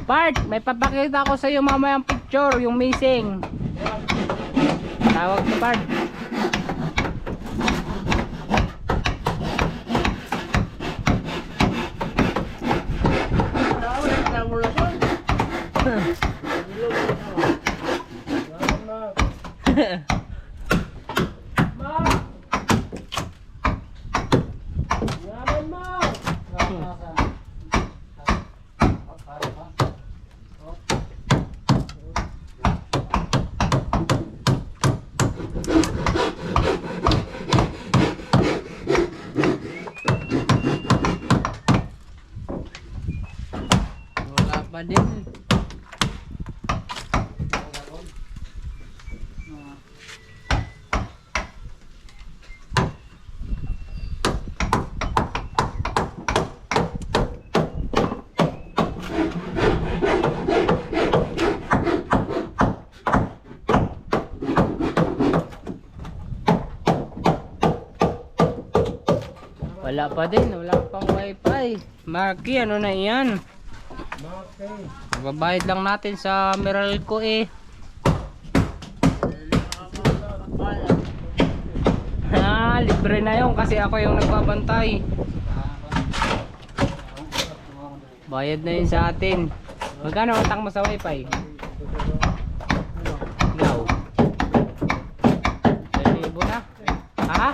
Part, may papakita ko sa iyo mamayang picture, yung missing. Tawag si Part. Wala pa din. Wala pa din, wala pang wifi. Marky, ano na yan? Babayad lang natin sa Meralco eh. Ha, libre na yun kasi ako yung nagbabantay. Bayad na yun sa atin. Magkano utang mo sa wifi? Ikaw? 1,000 na? Ha?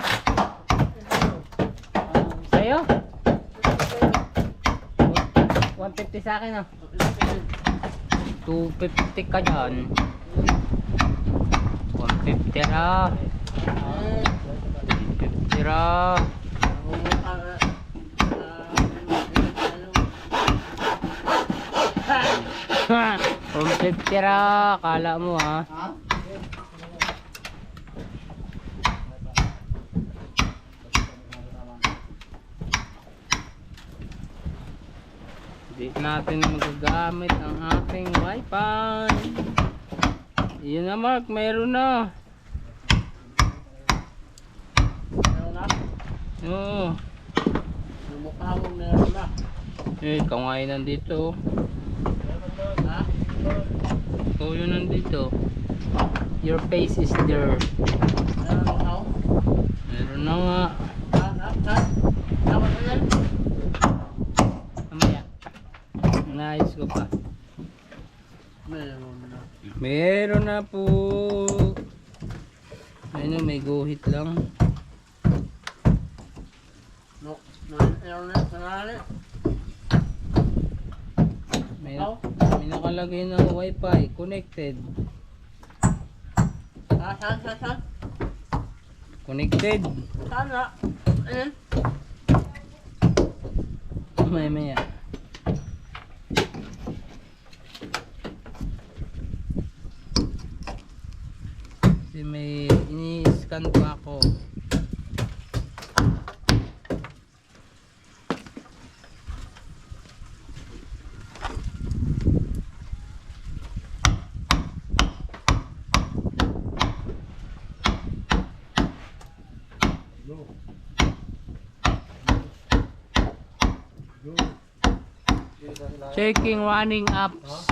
Sa'yo? 150 sa akin, oh. 250 ka dyan. 150 ra. 150 ra. 150 ra. Kala mo, ha? Hindi natin magagamit ang ating wifi. Yun na, Mark, mayroon na. Meron na? Oo. Yung mukha mo meron na. Eh, ikaw nga yun nandito. Ha? Ikaw yun nandito. Your face is there. Meron na ako? Meron na nga. Ha? Tama na yan? Mamaya. Naayos ko pa. Meron na. Meron na po. Ayun, may guhit lang. No, meron na. Sarali. May nakalagay na wifi. Connected. Saan? Connected. Sana. Ayan. Maya. Kasi may ini-scan pa ako. Checking running apps.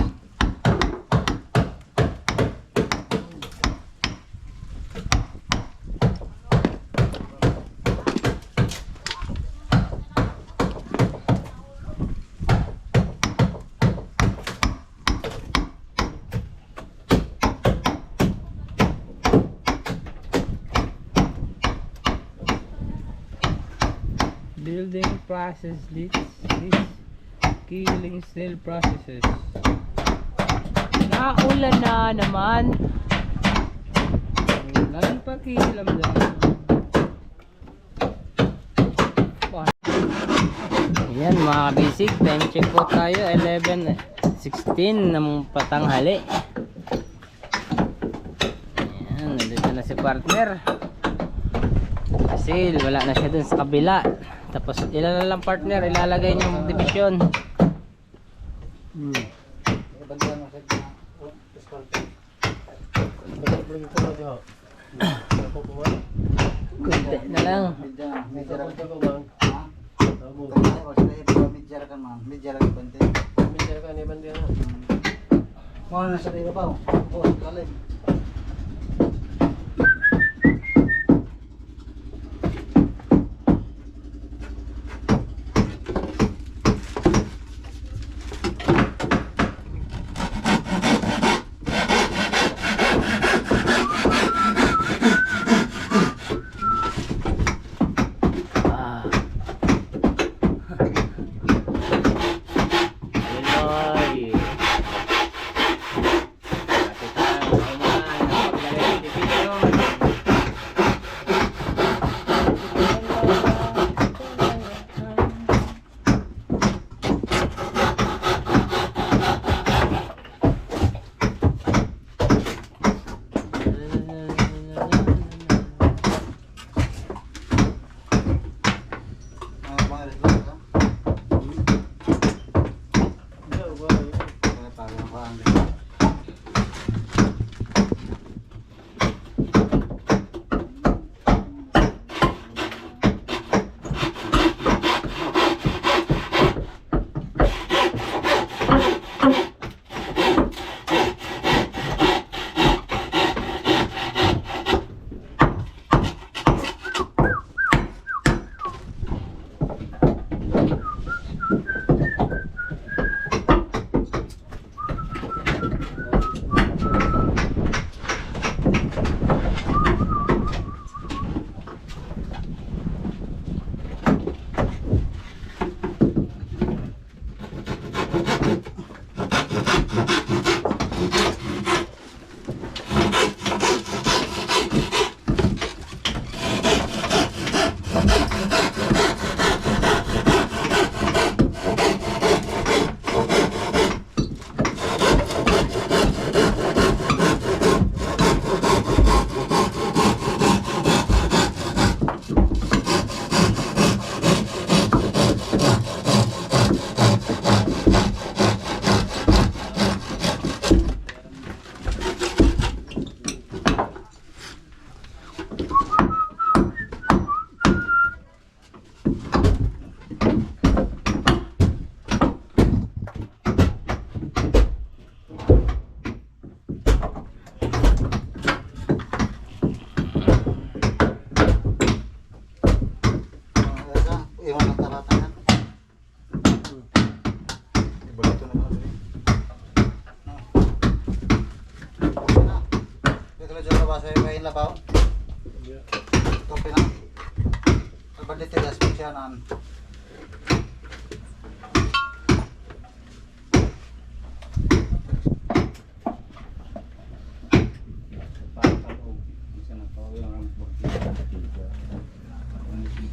Building process this. Killing still processes. Naulan na naman. Ulan pakialam lang. Ayan mga basic, time check po tayo, 11:16 ng patanghali. Ayan, nandito na si partner. Kasi wala na siya dun sa kabila. Tapos ilan na lang partner, ilalagay niyong division. Kunti na lang.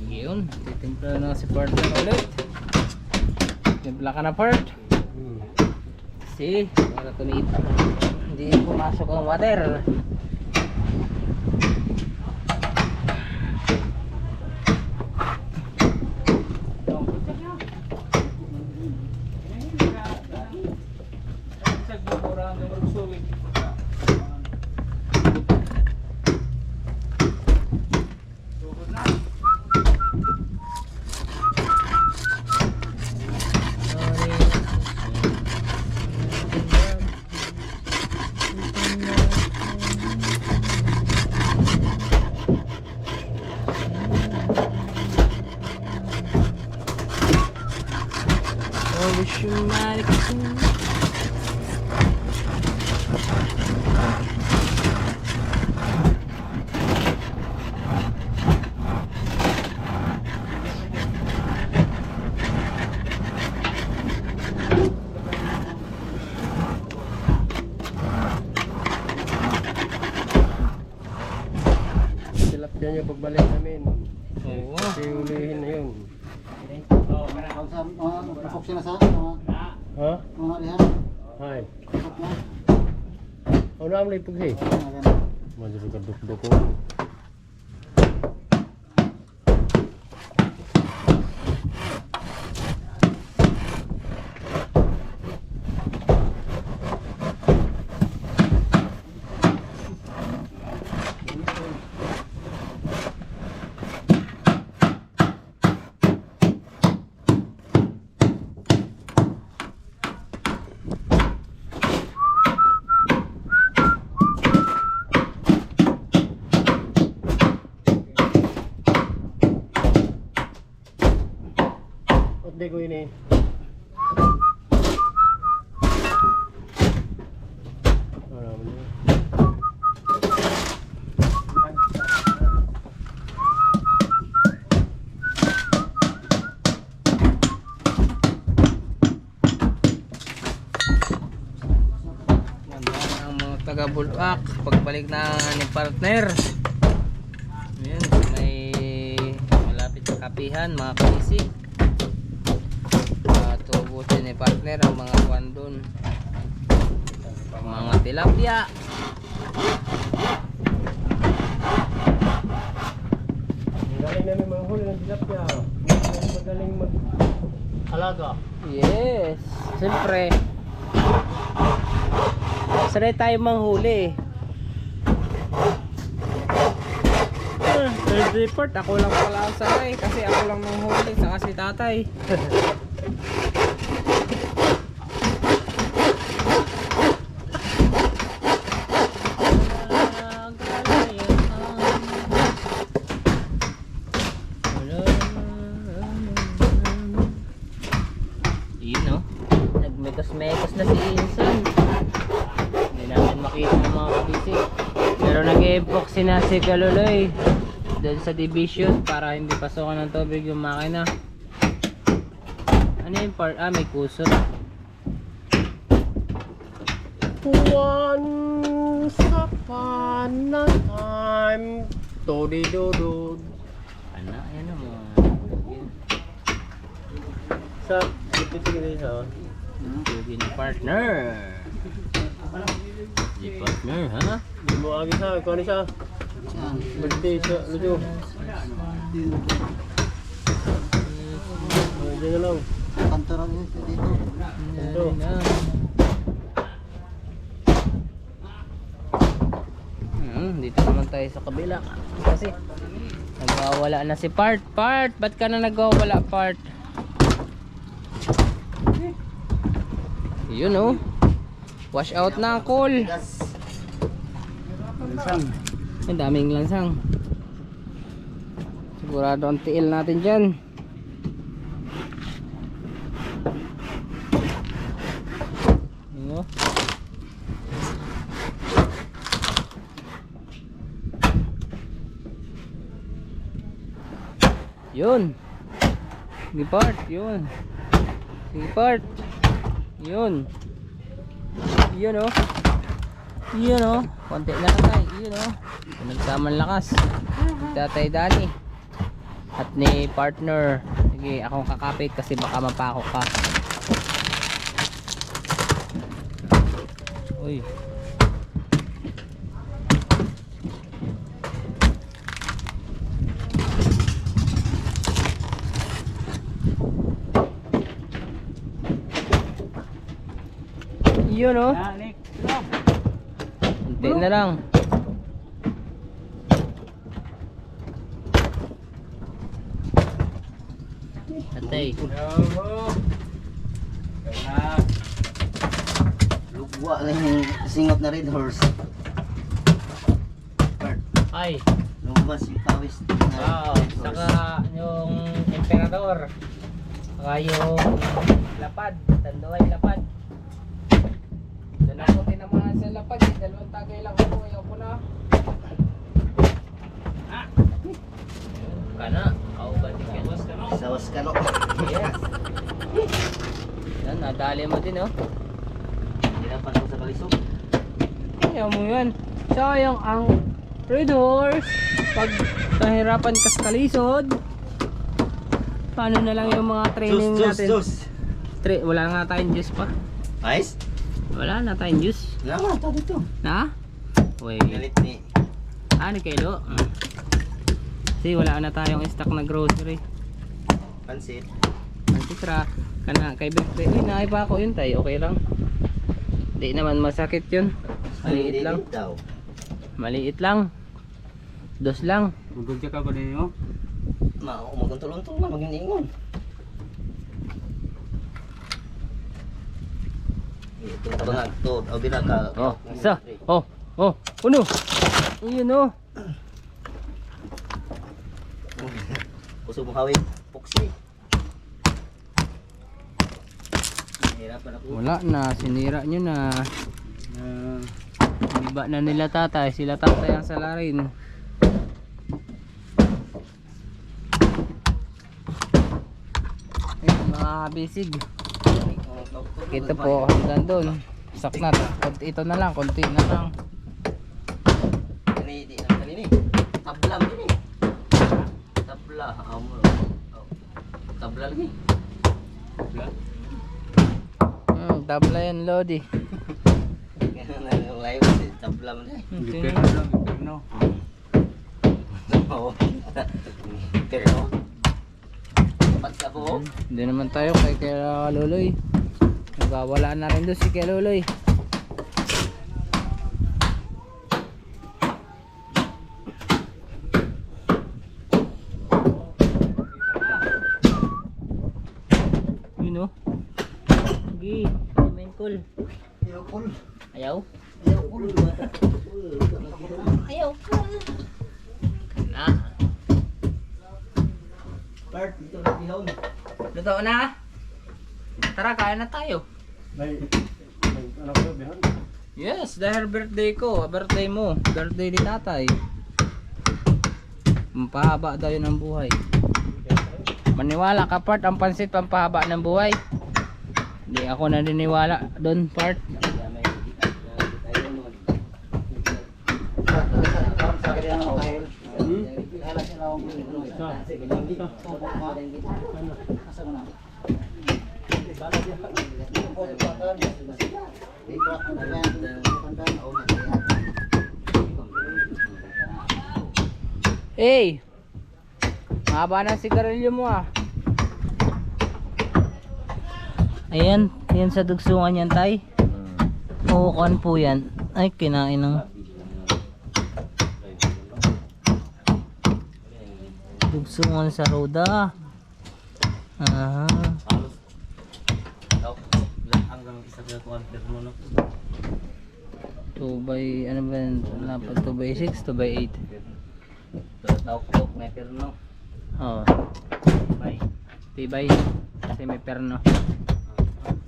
Yun, titimpla na si partner ulit. Timpla ka na part. Kasi para tumit hindi pumasok ang water. Diyan yung pagbalik namin. Oo. Kasi ulihin na yun. Ha? Hai. Ano ang lipog sih? Masih dukduk ko. Hindi ko ini. Ang mga taga-Bulak pagbalik na ni partner. Ayan, may malapit sa kapihan mga kalisi. Tubusin ni partner ang mga kwan dun, mga tilapia. Galing namin manghuli ng tilapia. Magaling mag-alaga. Yes, siyempre sanay tayo manghuli. Third report, ako lang pala ang sanay kasi ako lang manghuli saka si tatay. Yun, nagmekas-mekas na si Insan. Hindi namin makita ng mga kabisik. Pero nag-epoxy na si Kaluloy doon sa division para hindi pasokan ng tubig yung makina. Ano yung part? Ah, may kusot. Once upon a time, do-di-do-do. Ano? Ayan o mga. Sa, sige sa. Tubig ni partner. Si partner, ha? Hindi mo agi sa, ikaw ni sa. Birthday sa, lujo. Diyan na lang. Ito. Dito naman tayo sa kabila kasi nagwawala na si Part. Ba't ka na nagwawala, Part? Yun oh, wash out na ang coal. Ang daming lansang. Sigurado ang tiil natin dyan. Yun oh. Yun. Sige Part, yun. Sige Part. Yun. Yun oh. Yun oh. Konti na lang tayo. Yun oh. Nagsamang lakas. Tatay Dani. At ni partner. Sige, akong kakapit kasi baka mapako ka. Uy. Yun oh. Hindi na lang. Atay. Lugwa na yung singap na red horse. Ay. Lumabas yung pawis. Wow. Saka yung emperador. Saka yung lapad. Tanduay lapad. Doon ako tinamaan sa lapad. Dalawang tagay lang ako. Ayaw ko na. Kana. Kauban ka. Sawas ka no. Yes. Yan. Nadali mo din oh. Hirapan ko sa balisog. Ayaw mo yan. Sayang ang red horse. pag kahirapan kas kalisod, paano na lang yung mga training natin? Wala nga tayong juice pa. Ice? Wala na tayong juice. Wala nga, ito dito. Na? Wait. Galit ni. Ni Kelo? Kasi wala na tayong stock na grocery. Pansit. Antitra, kana kay birthday. Uy, naay pa ako yun tayo. Okay lang. Di naman masakit yun. Maliit lang. Daw. Maliit lang. Dos lang. Magugja ka ba ninyo? Maguntol-untol na, maging ingon. Ito ka ba nga ito? O binaka. Oh, isa. Uno. Ayun oh. Puso mong hawig. Puksi. Hirapan ako. Wala na, sinira nyo na. Iba na nila tatay, sila tatay ang salarin. Ayun mga kabisig. Ito po hanggang doon. Saknat. Ito na lang, konti na lang. Kanini, kanini. Tabla mo ni. Tabla. Tabla lagi. Tabla yan Lodi. Layo si tabla mo ni. Pero lang, pero. Oo. Pero. Dapat ka po. Hindi naman tayo kay Kaya Luloy. Nagawala na rin doon si Kaya Luloy. Yun o. Sige, main cool. Ayaw cool. Ayaw? Ayaw cool. Ayaw na. Part dito na bihon. Luto na. Tara, kain na tayo. May ano ko bihan? Yes, dahil birthday ko, birthday mo, birthday ni tatay. Pampahaba daw yun ang buhay. Maniwala ka part, ang pansit pampahaba ng buhay. Hindi ako naniniwala doon part. Hey! Mahaba na sigarilyo mo ah. Ayan, yan sa dugsungan yan tay. Kukuan po yan. Ay, kinain ng dugsungan sa roda. Ah. Hanggang isa ka quarter mo no. 2 by ano ba yan? 2 by 6, 2 by 8. Taok na perno. Oh. Bye. Tibay. Kasi may perno.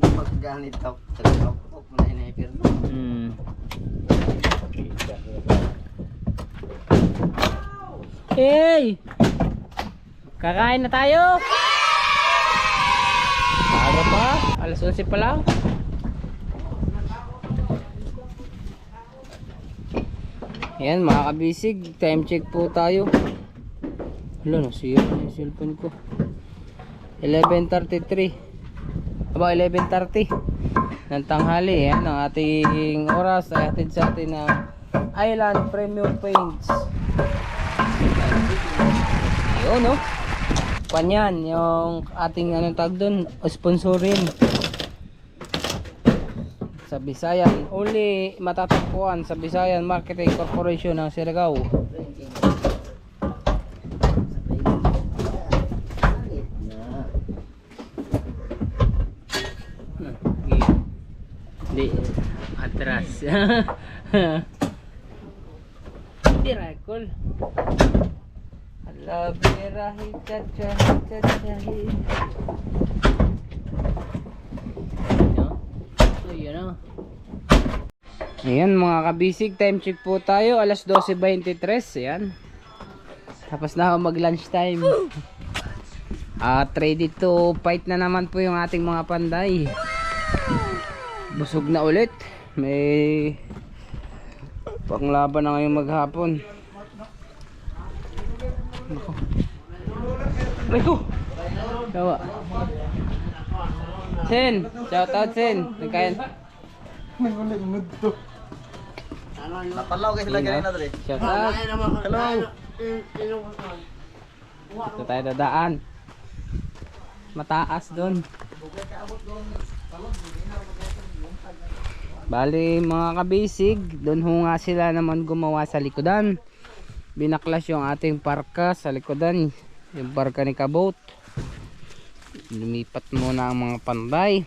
Pag ganit taok mo na inay perno. Hey! Kakain na tayo! Aga pa? Alas 11 pa lang? Ayan mga kabisig, time check po tayo. Hala, nasira na yung cellphone ko. 11:33. Aba, 11:30 ng tanghali. Ayan ang ating oras ay hatid sa atin na Island Premium Paints. Yun no? Panyan, yung ating anong tag doon, sponsorin. Sa Bisayan, only matatagpuan sa Bisayan Marketing Corporation ng Siargao. Di atras. Di rakol. Hala birahi chachahi. Ayan mga kabisig, time check po tayo, alas 12:23. Ayan, tapos na ako mag lunch time. Ready to fight na naman po yung ating mga panday. Busog na ulit, may panglaban na ngayong maghapon. Aray ko! Kawa. Sen! Shout out Sen! Nagkain. Napalaw kayo sila ganyan na dre. Shout out! Hello. Ito tayo dadaan. Mataas doon. Bali mga kabisig, doon ho nga sila naman gumawa sa likodan. Binaklas yung ating parka sa likodan, yung parka ni Kabot. Lumipat muna ang mga panday.